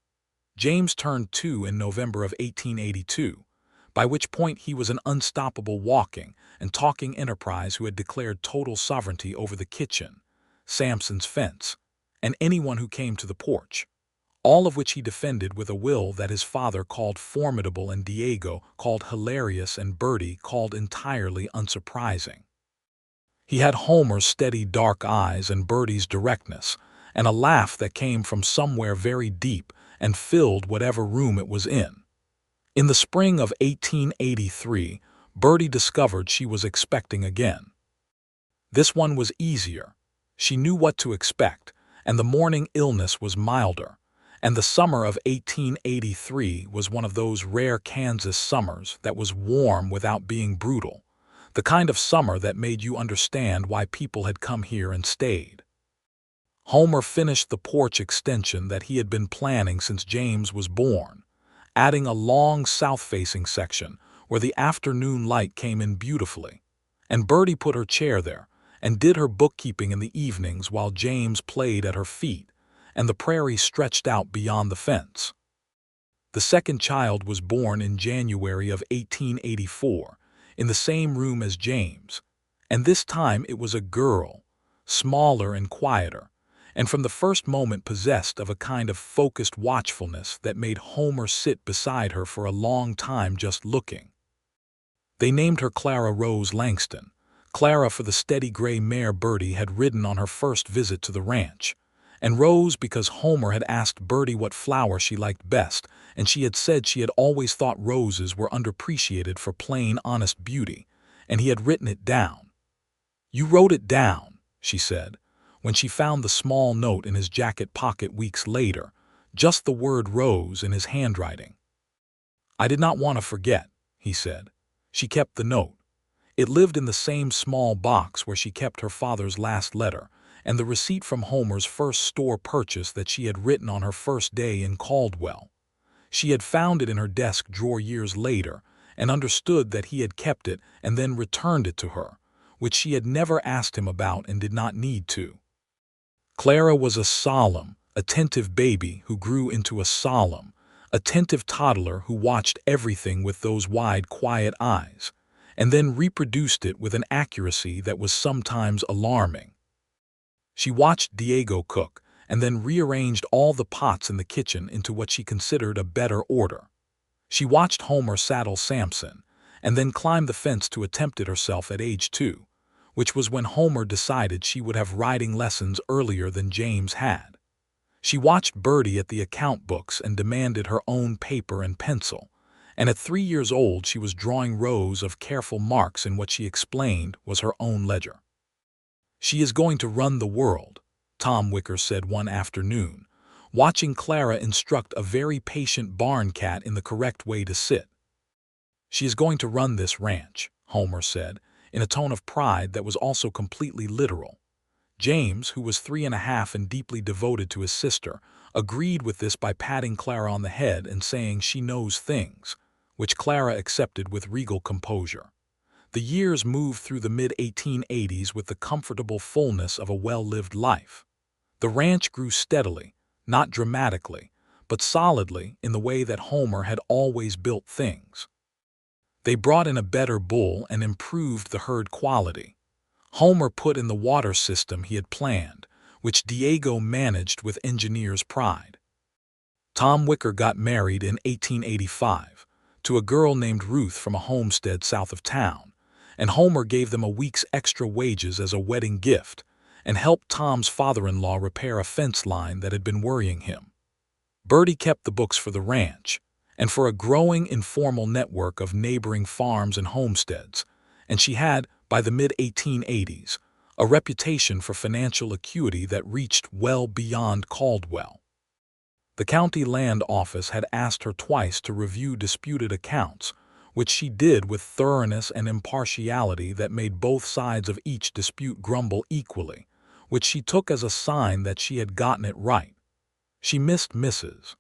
James turned 2 in November of 1882, by which point he was an unstoppable walking and talking enterprise who had declared total sovereignty over the kitchen, Samson's fence, and anyone who came to the porch, all of which he defended with a will that his father called formidable and Diego called hilarious and Birdie called entirely unsurprising. He had Homer's steady dark eyes and Birdie's directness, and a laugh that came from somewhere very deep and filled whatever room it was in. In the spring of 1883, Birdie discovered she was expecting again. This one was easier. She knew what to expect, and the morning illness was milder, and the summer of 1883 was one of those rare Kansas summers that was warm without being brutal, the kind of summer that made you understand why people had come here and stayed. Homer finished the porch extension that he had been planning since James was born, adding a long south-facing section where the afternoon light came in beautifully, and Birdie put her chair there and did her bookkeeping in the evenings while James played at her feet, and the prairie stretched out beyond the fence. The second child was born in January of 1884, in the same room as James, and this time it was a girl, smaller and quieter, and from the first moment possessed of a kind of focused watchfulness that made Homer sit beside her for a long time just looking. They named her Clara Rose Langston, Clara for the steady gray mare Birdie had ridden on her first visit to the ranch, and Rose because Homer had asked Birdie what flower she liked best, and she had said she had always thought roses were underappreciated for plain, honest beauty, and he had written it down. "You wrote it down," she said, when she found the small note in his jacket pocket weeks later, just the word Rose in his handwriting. "I did not want to forget," he said. She kept the note. It lived in the same small box where she kept her father's last letter, and the receipt from Homer's first store purchase that she had written on her first day in Caldwell. She had found it in her desk drawer years later, and understood that he had kept it and then returned it to her, which she had never asked him about and did not need to. Clara was a solemn, attentive baby who grew into a solemn, attentive toddler who watched everything with those wide, quiet eyes, and then reproduced it with an accuracy that was sometimes alarming. She watched Diego cook, and then rearranged all the pots in the kitchen into what she considered a better order. She watched Homer saddle Samson, and then climb the fence to attempt it herself at age 2, which was when Homer decided she would have riding lessons earlier than James had. She watched Birdie at the account books and demanded her own paper and pencil, and at 3 years old she was drawing rows of careful marks in what she explained was her own ledger. "She is going to run the world," Tom Wicker said one afternoon, watching Clara instruct a very patient barn cat in the correct way to sit. "She is going to run this ranch," Homer said, in a tone of pride that was also completely literal. James, who was 3.5 and deeply devoted to his sister, agreed with this by patting Clara on the head and saying she knows things, which Clara accepted with regal composure. The years moved through the mid-1880s with the comfortable fullness of a well-lived life. The ranch grew steadily, not dramatically, but solidly in the way that Homer had always built things. They brought in a better bull and improved the herd quality. Homer put in the water system he had planned, which Diego managed with engineer's pride. Tom Wicker got married in 1885 to a girl named Ruth from a homestead south of town, and Homer gave them a week's extra wages as a wedding gift and helped Tom's father-in-law repair a fence line that had been worrying him. Birdie kept the books for the ranch and for a growing informal network of neighboring farms and homesteads, and she had, by the mid-1880s, a reputation for financial acuity that reached well beyond Caldwell. The county land office had asked her twice to review disputed accounts, which she did with thoroughness and impartiality that made both sides of each dispute grumble equally, which she took as a sign that she had gotten it right. She missed Mrs.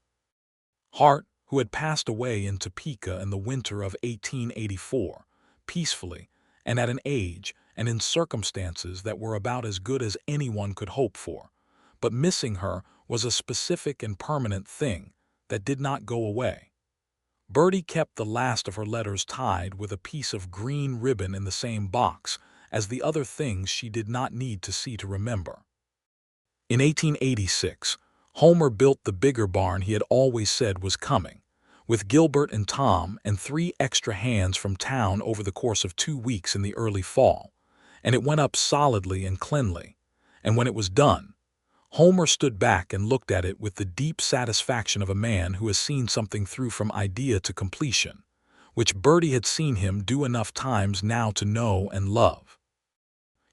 Hart, who had passed away in Topeka in the winter of 1884, peacefully, and at an age and in circumstances that were about as good as anyone could hope for, but missing her was a specific and permanent thing that did not go away. Birdie kept the last of her letters tied with a piece of green ribbon in the same box as the other things she did not need to see to remember. In 1886, Homer built the bigger barn he had always said was coming, with Gilbert and Tom and 3 extra hands from town over the course of 2 weeks in the early fall, and it went up solidly and cleanly, and when it was done, Homer stood back and looked at it with the deep satisfaction of a man who has seen something through from idea to completion, which Birdie had seen him do enough times now to know and love.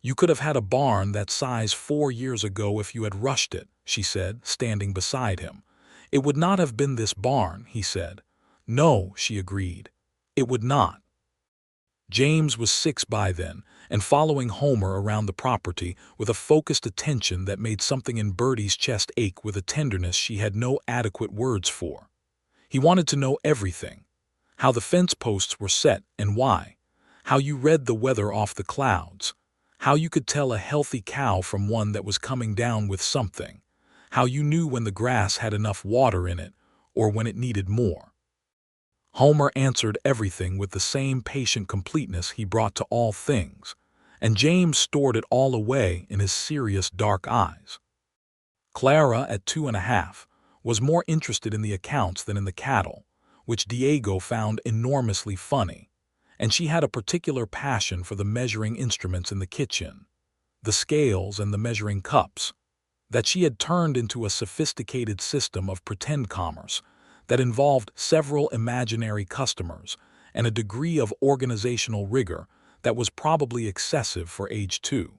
"You could have had a barn that size 4 years ago if you had rushed it," she said, standing beside him. "It would not have been this barn," he said. "No," she agreed. "It would not." James was 6 by then, and following Homer around the property with a focused attention that made something in Birdie's chest ache with a tenderness she had no adequate words for. He wanted to know everything: how the fence posts were set and why, how you read the weather off the clouds, how you could tell a healthy cow from one that was coming down with something, how you knew when the grass had enough water in it or when it needed more. Homer answered everything with the same patient completeness he brought to all things, and James stored it all away in his serious dark eyes. Clara, at 2.5, was more interested in the accounts than in the cattle, which Diego found enormously funny, and she had a particular passion for the measuring instruments in the kitchen, the scales and the measuring cups, that she had turned into a sophisticated system of pretend commerce that involved several imaginary customers and a degree of organizational rigor that was probably excessive for age 2.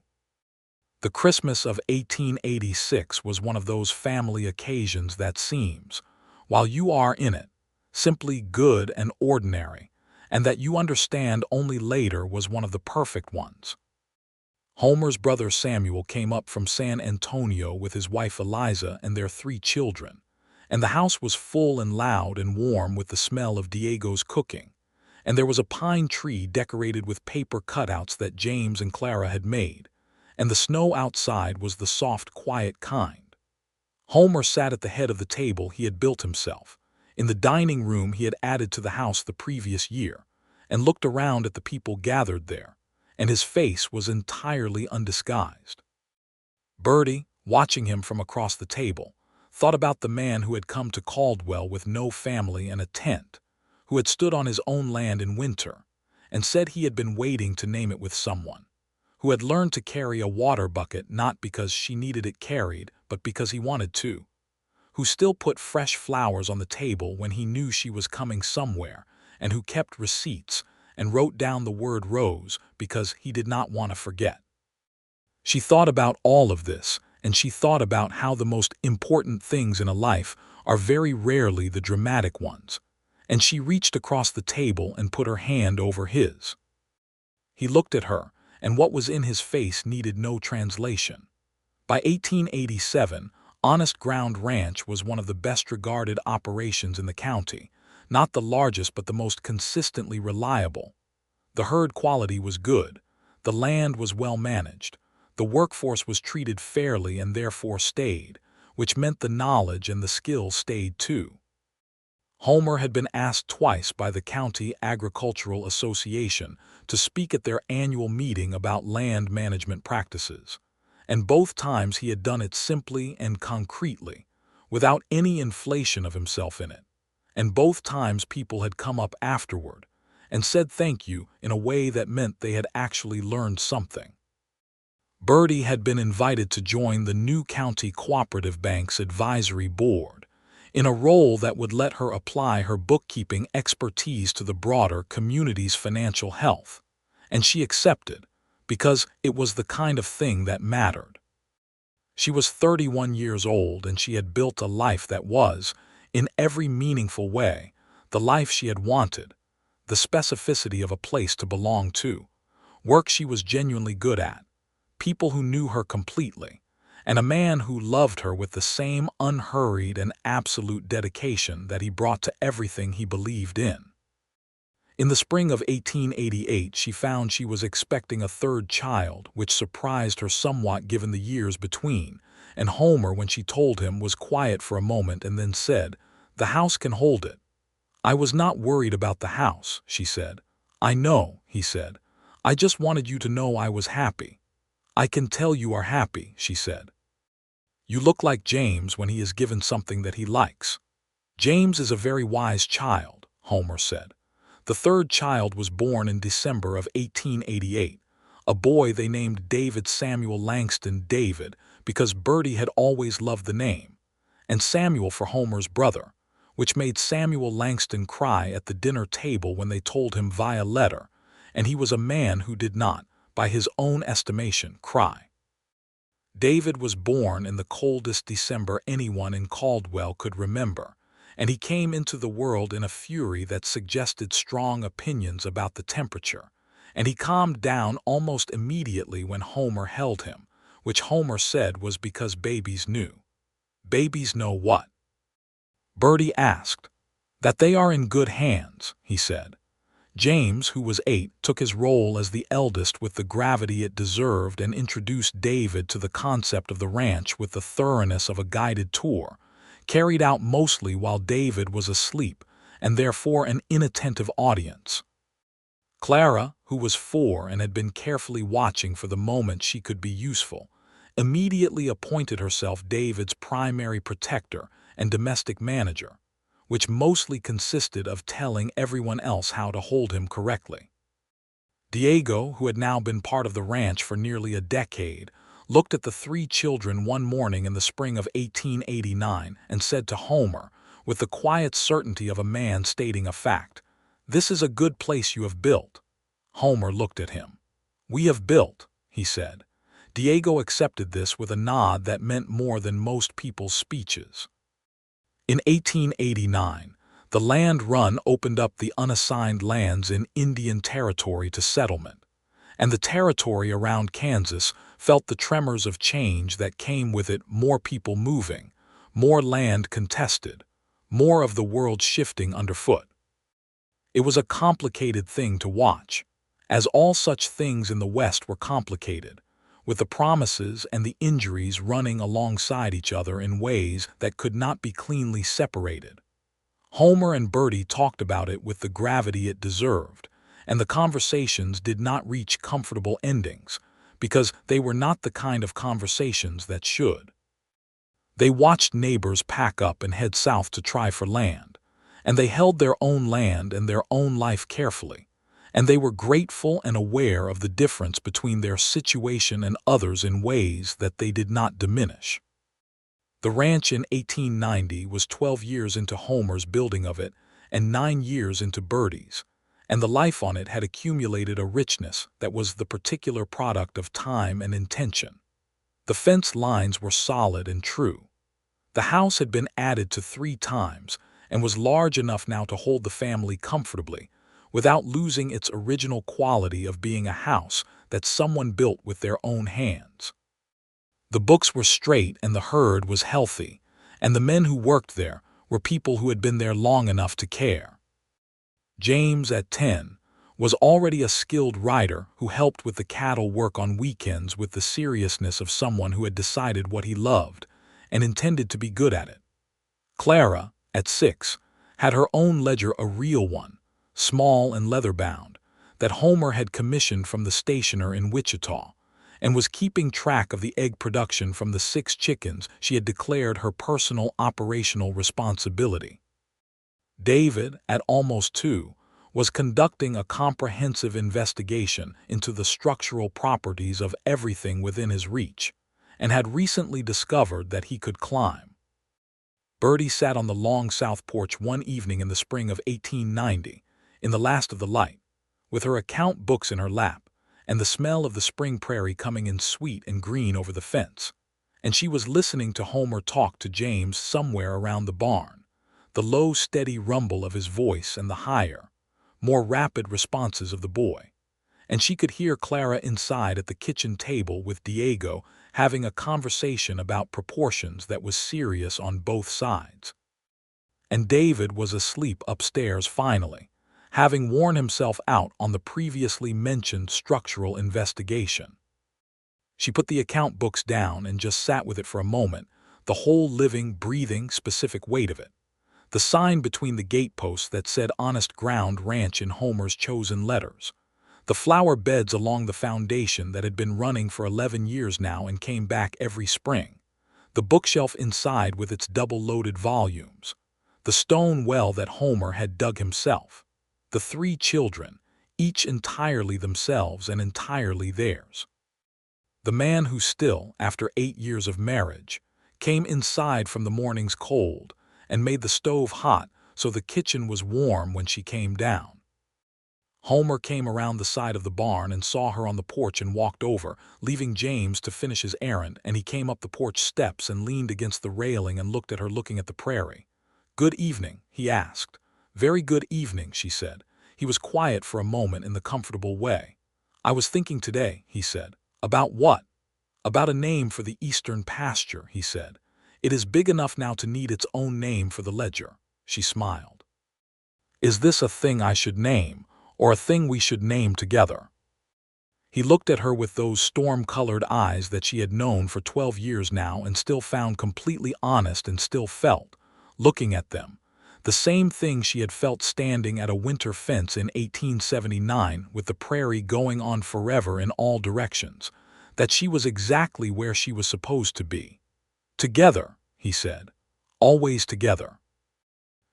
The Christmas of 1886 was one of those family occasions that seems, while you are in it, simply good and ordinary, and that you understand only later was one of the perfect ones. Homer's brother Samuel came up from San Antonio with his wife Eliza and their 3 children, and the house was full and loud and warm with the smell of Diego's cooking, and there was a pine tree decorated with paper cutouts that James and Clara had made, and the snow outside was the soft, quiet kind. Homer sat at the head of the table he had built himself, in the dining room he had added to the house the previous year, and looked around at the people gathered there, and his face was entirely undisguised. Birdie, watching him from across the table, thought about the man who had come to Caldwell with no family and a tent, who had stood on his own land in winter, and said he had been waiting to name it with someone, who had learned to carry a water bucket not because she needed it carried, but because he wanted to, who still put fresh flowers on the table when he knew she was coming somewhere, and who kept receipts and wrote down the word rose because he did not want to forget. She thought about all of this, and she thought about how the most important things in a life are very rarely the dramatic ones, and she reached across the table and put her hand over his. He looked at her, and what was in his face needed no translation. By 1887, Honest Ground Ranch was one of the best-regarded operations in the county, not the largest but the most consistently reliable. The herd quality was good, the land was well managed, the workforce was treated fairly and therefore stayed, which meant the knowledge and the skill stayed too. Homer had been asked twice by the County Agricultural Association to speak at their annual meeting about land management practices, and both times he had done it simply and concretely, without any inflation of himself in it, and both times people had come up afterward and said thank you in a way that meant they had actually learned something. Birdie had been invited to join the new County Cooperative Bank's advisory board, in a role that would let her apply her bookkeeping expertise to the broader community's financial health, and she accepted, because it was the kind of thing that mattered. She was 31 years old, and she had built a life that was, in every meaningful way, the life she had wanted, the specificity of a place to belong to, work she was genuinely good at, people who knew her completely, and a man who loved her with the same unhurried and absolute dedication that he brought to everything he believed in. In the spring of 1888, she found she was expecting a 3rd child, which surprised her somewhat given the years between, and Homer, when she told him, was quiet for a moment and then said, "The house can hold it." "I was not worried about the house," she said. "I know," he said. "I just wanted you to know I was happy." "I can tell you are happy," she said. "You look like James when he is given something that he likes." "James is a very wise child," Homer said. The 3rd child was born in December of 1888, a boy they named David Samuel Langston David because Birdie had always loved the name, and Samuel for Homer's brother, which made Samuel Langston cry at the dinner table when they told him via letter, and he was a man who did not, by his own estimation, cry. David was born in the coldest December anyone in Caldwell could remember, and he came into the world in a fury that suggested strong opinions about the temperature, and he calmed down almost immediately when Homer held him, which Homer said was because babies knew. "Babies know what?" Birdie asked. "That they are in good hands," he said. James, who was 8, took his role as the eldest with the gravity it deserved and introduced David to the concept of the ranch with the thoroughness of a guided tour, carried out mostly while David was asleep and therefore an inattentive audience. Clara, who was 4 and had been carefully watching for the moment she could be useful, immediately appointed herself David's primary protector and domestic manager, which mostly consisted of telling everyone else how to hold him correctly. Diego, who had now been part of the ranch for nearly a decade, looked at the 3 children one morning in the spring of 1889 and said to Homer, with the quiet certainty of a man stating a fact, "This is a good place you have built." Homer looked at him. "We have built," he said. Diego accepted this with a nod that meant more than most people's speeches. In 1889, the land run opened up the unassigned lands in Indian Territory to settlement, and the territory around Kansas felt the tremors of change that came with it: more people moving, more land contested, more of the world shifting underfoot. It was a complicated thing to watch, as all such things in the West were complicated, with the promises and the injuries running alongside each other in ways that could not be cleanly separated. Homer and Birdie talked about it with the gravity it deserved, and the conversations did not reach comfortable endings, because they were not the kind of conversations that should. They watched neighbors pack up and head south to try for land, and they held their own land and their own life carefully, and they were grateful and aware of the difference between their situation and others in ways that they did not diminish. The ranch in 1890 was 12 years into Homer's building of it and 9 years into Birdie's, and the life on it had accumulated a richness that was the particular product of time and intention. The fence lines were solid and true. The house had been added to 3 times and was large enough now to hold the family comfortably, without losing its original quality of being a house that someone built with their own hands. The books were straight and the herd was healthy, and the men who worked there were people who had been there long enough to care. James, at 10, was already a skilled rider who helped with the cattle work on weekends with the seriousness of someone who had decided what he loved and intended to be good at it. Clara, at 6, had her own ledger, a real one, small and leather-bound, that Homer had commissioned from the stationer in Wichita, and was keeping track of the egg production from the 6 chickens she had declared her personal operational responsibility. David, at almost 2, was conducting a comprehensive investigation into the structural properties of everything within his reach, and had recently discovered that he could climb. Birdie sat on the long south porch one evening in the spring of 1890, in the last of the light, with her account books in her lap, and the smell of the spring prairie coming in sweet and green over the fence, and she was listening to Homer talk to James somewhere around the barn, the low, steady rumble of his voice and the higher, more rapid responses of the boy, and she could hear Clara inside at the kitchen table with Diego having a conversation about proportions that was serious on both sides. And David was asleep upstairs finally, having worn himself out on the previously mentioned structural investigation. She put the account books down and just sat with it for a moment, the whole living, breathing, specific weight of it. The sign between the gateposts that said Honest Ground Ranch in Homer's chosen letters. The flower beds along the foundation that had been running for 11 years now and came back every spring. The bookshelf inside with its double-loaded volumes. The stone well that Homer had dug himself. The 3 children, each entirely themselves and entirely theirs. The man who still, after 8 years of marriage, came inside from the morning's cold and made the stove hot so the kitchen was warm when she came down. Homer came around the side of the barn and saw her on the porch and walked over, leaving James to finish his errand, and he came up the porch steps and leaned against the railing and looked at her, looking at the prairie. "Good evening," he asked. "Very good evening," she said. He was quiet for a moment in the comfortable way. "I was thinking today," he said. "About what?" "About a name for the eastern pasture," he said. "It is big enough now to need its own name for the ledger." She smiled. "Is this a thing I should name, or a thing we should name together?" He looked at her with those storm-colored eyes that she had known for 12 years now and still found completely honest, and still felt, looking at them, The same thing she had felt standing at a winter fence in 1879 with the prairie going on forever in all directions, that she was exactly where she was supposed to be. Together, he said. Always together.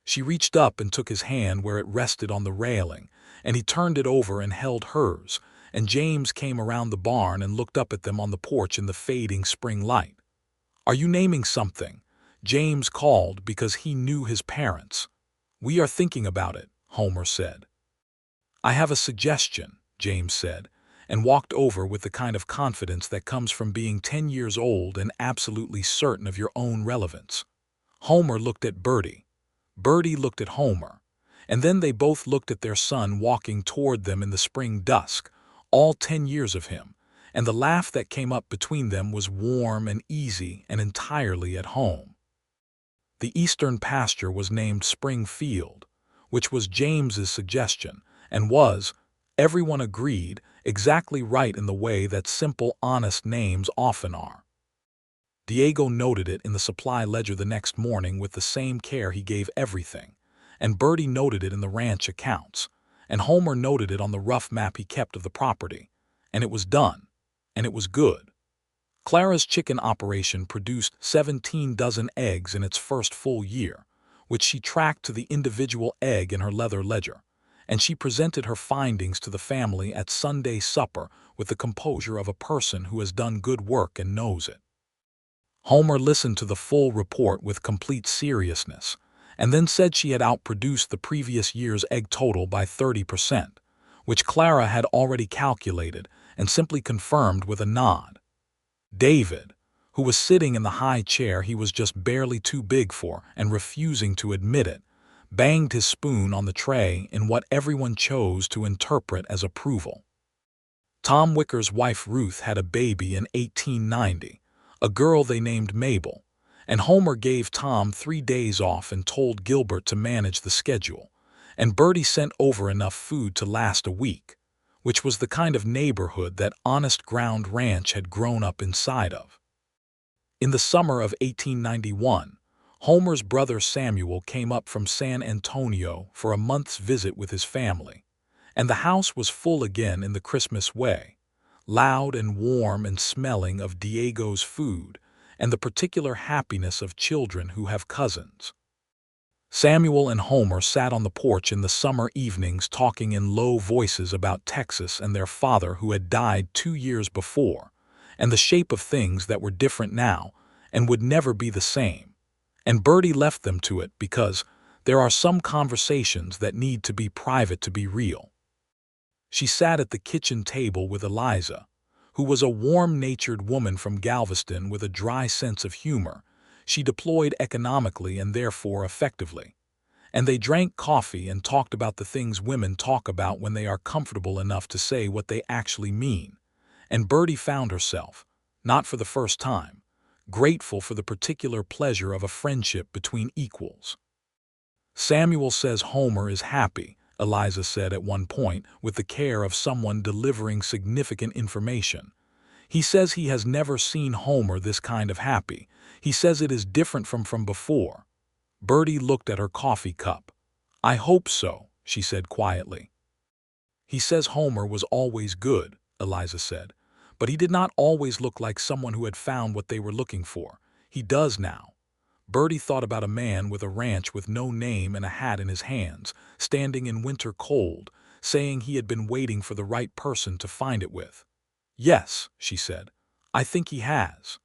She reached up and took his hand where it rested on the railing, and he turned it over and held hers, and James came around the barn and looked up at them on the porch in the fading spring light. "Are you naming something?" James called because he knew his parents. "We are thinking about it," Homer said. "I have a suggestion," James said, and walked over with the kind of confidence that comes from being 10 years old and absolutely certain of your own relevance. Homer looked at Birdie. Birdie looked at Homer. And then they both looked at their son walking toward them in the spring dusk, all 10 years of him, and the laugh that came up between them was warm and easy and entirely at home. The eastern pasture was named Spring Field, which was James's suggestion, and was, everyone agreed, exactly right in the way that simple, honest names often are. Diego noted it in the supply ledger the next morning with the same care he gave everything, and Birdie noted it in the ranch accounts, and Homer noted it on the rough map he kept of the property, and it was done, and it was good. Clara's chicken operation produced 17 dozen eggs in its first full year, which she tracked to the individual egg in her leather ledger, and she presented her findings to the family at Sunday supper with the composure of a person who has done good work and knows it. Homer listened to the full report with complete seriousness, and then said she had outproduced the previous year's egg total by 30%, which Clara had already calculated and simply confirmed with a nod. David, who was sitting in the high chair he was just barely too big for and refusing to admit it, banged his spoon on the tray in what everyone chose to interpret as approval. Tom Wicker's wife Ruth had a baby in 1890, a girl they named Mabel, and Homer gave Tom 3 days off and told Gilbert to manage the schedule, and Birdie sent over enough food to last a week, which was the kind of neighborhood that Honest Ground Ranch had grown up inside of. In the summer of 1891, Homer's brother Samuel came up from San Antonio for a month's visit with his family, and the house was full again in the Christmas way, loud and warm and smelling of Diego's food and the particular happiness of children who have cousins. Samuel and Homer sat on the porch in the summer evenings talking in low voices about Texas and their father who had died 2 years before, and the shape of things that were different now and would never be the same. And Birdie left them to it because there are some conversations that need to be private to be real. She sat at the kitchen table with Eliza, who was a warm-natured woman from Galveston with a dry sense of humor she deployed economically and therefore effectively. And they drank coffee and talked about the things women talk about when they are comfortable enough to say what they actually mean. And Birdie found herself, not for the first time, grateful for the particular pleasure of a friendship between equals. "Samuel says Homer is happy," Eliza said at one point with the care of someone delivering significant information. "He says he has never seen Homer this kind of happy. He says it is different from before." Birdie looked at her coffee cup. "I hope so," she said quietly. "He says Homer was always good," Eliza said, "but he did not always look like someone who had found what they were looking for. He does now." Birdie thought about a man with a ranch with no name and a hat in his hands, standing in winter cold, saying he had been waiting for the right person to find it with. "Yes," she said, "I think he has."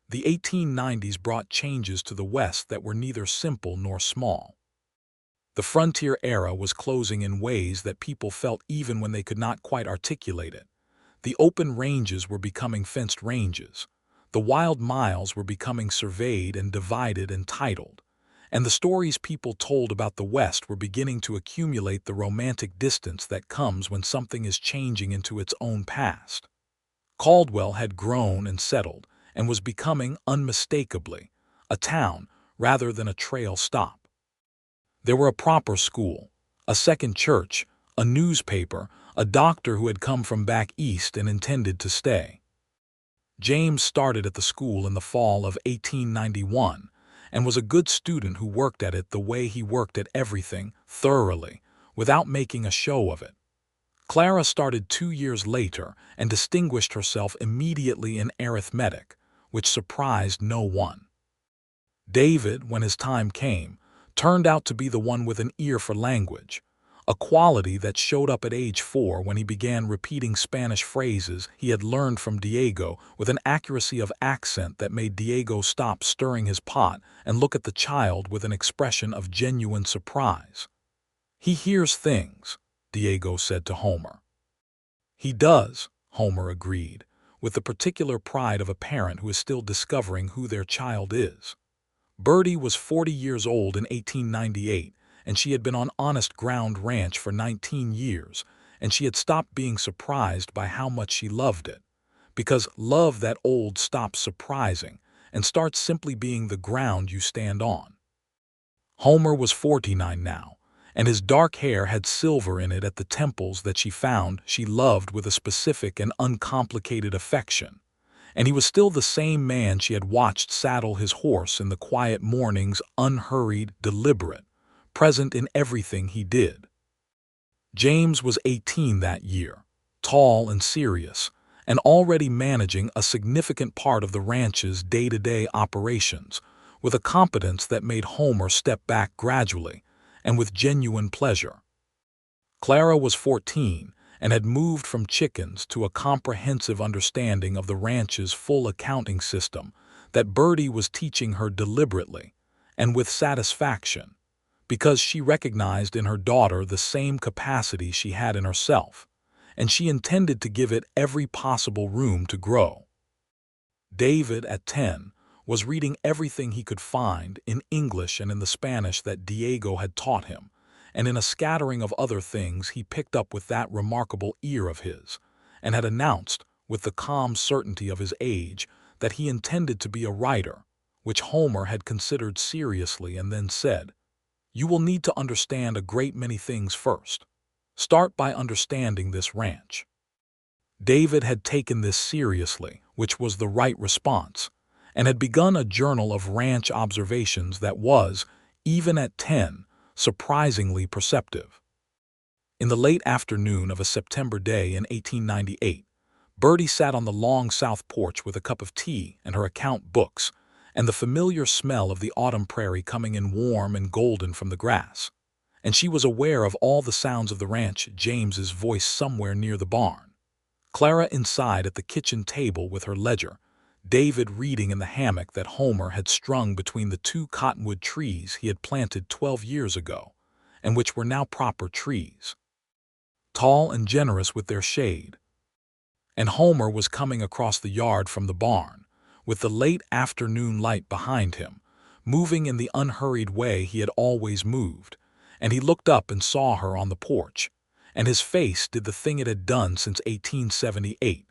The 1890s brought changes to the West that were neither simple nor small. The frontier era was closing in ways that people felt even when they could not quite articulate it. The open ranges were becoming fenced ranges. The wild miles were becoming surveyed and divided and titled. And the stories people told about the West were beginning to accumulate the romantic distance that comes when something is changing into its own past. Caldwell had grown and settled, and was becoming, unmistakably, a town rather than a trail stop. There were a proper school, a second church, a newspaper, a doctor who had come from back east and intended to stay. James started at the school in the fall of 1891, and was a good student who worked at it the way he worked at everything, thoroughly, without making a show of it. Clara started 2 years later and distinguished herself immediately in arithmetic, which surprised no one. David, when his time came, turned out to be the one with an ear for language, a quality that showed up at age 4 when he began repeating Spanish phrases he had learned from Diego with an accuracy of accent that made Diego stop stirring his pot and look at the child with an expression of genuine surprise. "He hears things," Diego said to Homer. "He does," Homer agreed, with the particular pride of a parent who is still discovering who their child is. Birdie was 40 years old in 1898, and she had been on Honest Ground Ranch for 19 years, and she had stopped being surprised by how much she loved it, because love that old stops surprising and starts simply being the ground you stand on. Homer was 49 now, and his dark hair had silver in it at the temples that she found she loved with a specific and uncomplicated affection. And he was still the same man she had watched saddle his horse in the quiet mornings, unhurried, deliberate, present in everything he did. James was 18 that year, tall and serious, and already managing a significant part of the ranch's day-to-day operations, with a competence that made Homer step back gradually, and with genuine pleasure. Clara was 14, and had moved from chickens to a comprehensive understanding of the ranch's full accounting system that Birdie was teaching her deliberately and with satisfaction, because she recognized in her daughter the same capacity she had in herself, and she intended to give it every possible room to grow. David, at 10, was reading everything he could find in English and in the Spanish that Diego had taught him, and in a scattering of other things he picked up with that remarkable ear of his, and had announced, with the calm certainty of his age, that he intended to be a writer, which Homer had considered seriously and then said, "You will need to understand a great many things first. Start by understanding this ranch." David had taken this seriously, which was the right response, and had begun a journal of ranch observations that was, even at 10, surprisingly perceptive. In the late afternoon of a September day in 1898, Birdie sat on the long south porch with a cup of tea and her account books, and the familiar smell of the autumn prairie coming in warm and golden from the grass. And she was aware of all the sounds of the ranch, James's voice somewhere near the barn, Clara inside at the kitchen table with her ledger, David reading in the hammock that Homer had strung between the 2 cottonwood trees he had planted 12 years ago, and which were now proper trees, tall and generous with their shade. And Homer was coming across the yard from the barn, with the late afternoon light behind him, moving in the unhurried way he had always moved, and he looked up and saw her on the porch, and his face did the thing it had done since 1878.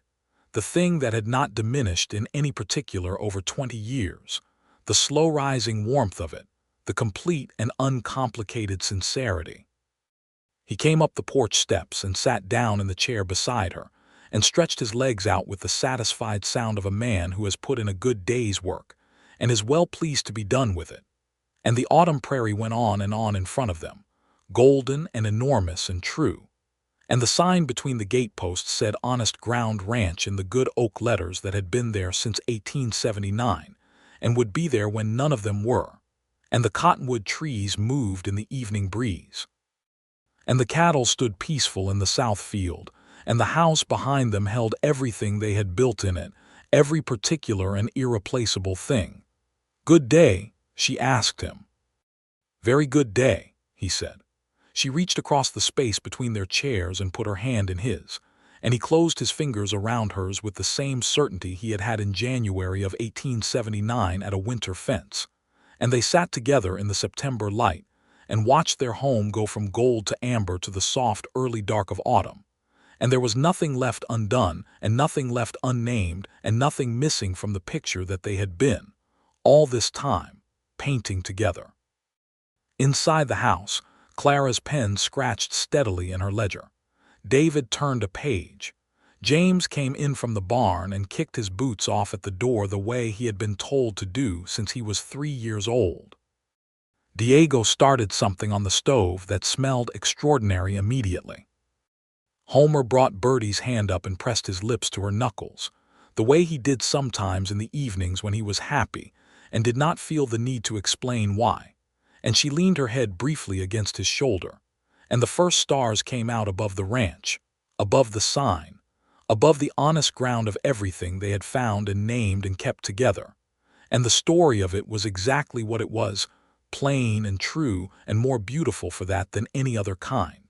The thing that had not diminished in any particular over 20 years, the slow-rising warmth of it, the complete and uncomplicated sincerity. He came up the porch steps and sat down in the chair beside her, and stretched his legs out with the satisfied sound of a man who has put in a good day's work, and is well pleased to be done with it. And the autumn prairie went on and on in front of them, golden and enormous and true. And the sign between the gateposts said Honest Ground Ranch in the good oak letters that had been there since 1879, and would be there when none of them were, and the cottonwood trees moved in the evening breeze. And the cattle stood peaceful in the south field, and the house behind them held everything they had built in it, every particular and irreplaceable thing. "Good day?" she asked him. "Very good day," he said. She reached across the space between their chairs and put her hand in his, and he closed his fingers around hers with the same certainty he had had in January of 1879 at a winter fence, and they sat together in the September light and watched their home go from gold to amber to the soft early dark of autumn, and there was nothing left undone and nothing left unnamed and nothing missing from the picture that they had been, all this time, painting together. Inside the house, Clara's pen scratched steadily in her ledger. David turned a page. James came in from the barn and kicked his boots off at the door the way he had been told to do since he was 3 years old. Diego started something on the stove that smelled extraordinary immediately. Homer brought Birdie's hand up and pressed his lips to her knuckles, the way he did sometimes in the evenings when he was happy and did not feel the need to explain why, and she leaned her head briefly against his shoulder, and the first stars came out above the ranch, above the sign, above the honest ground of everything they had found and named and kept together. And the story of it was exactly what it was, plain and true and more beautiful for that than any other kind.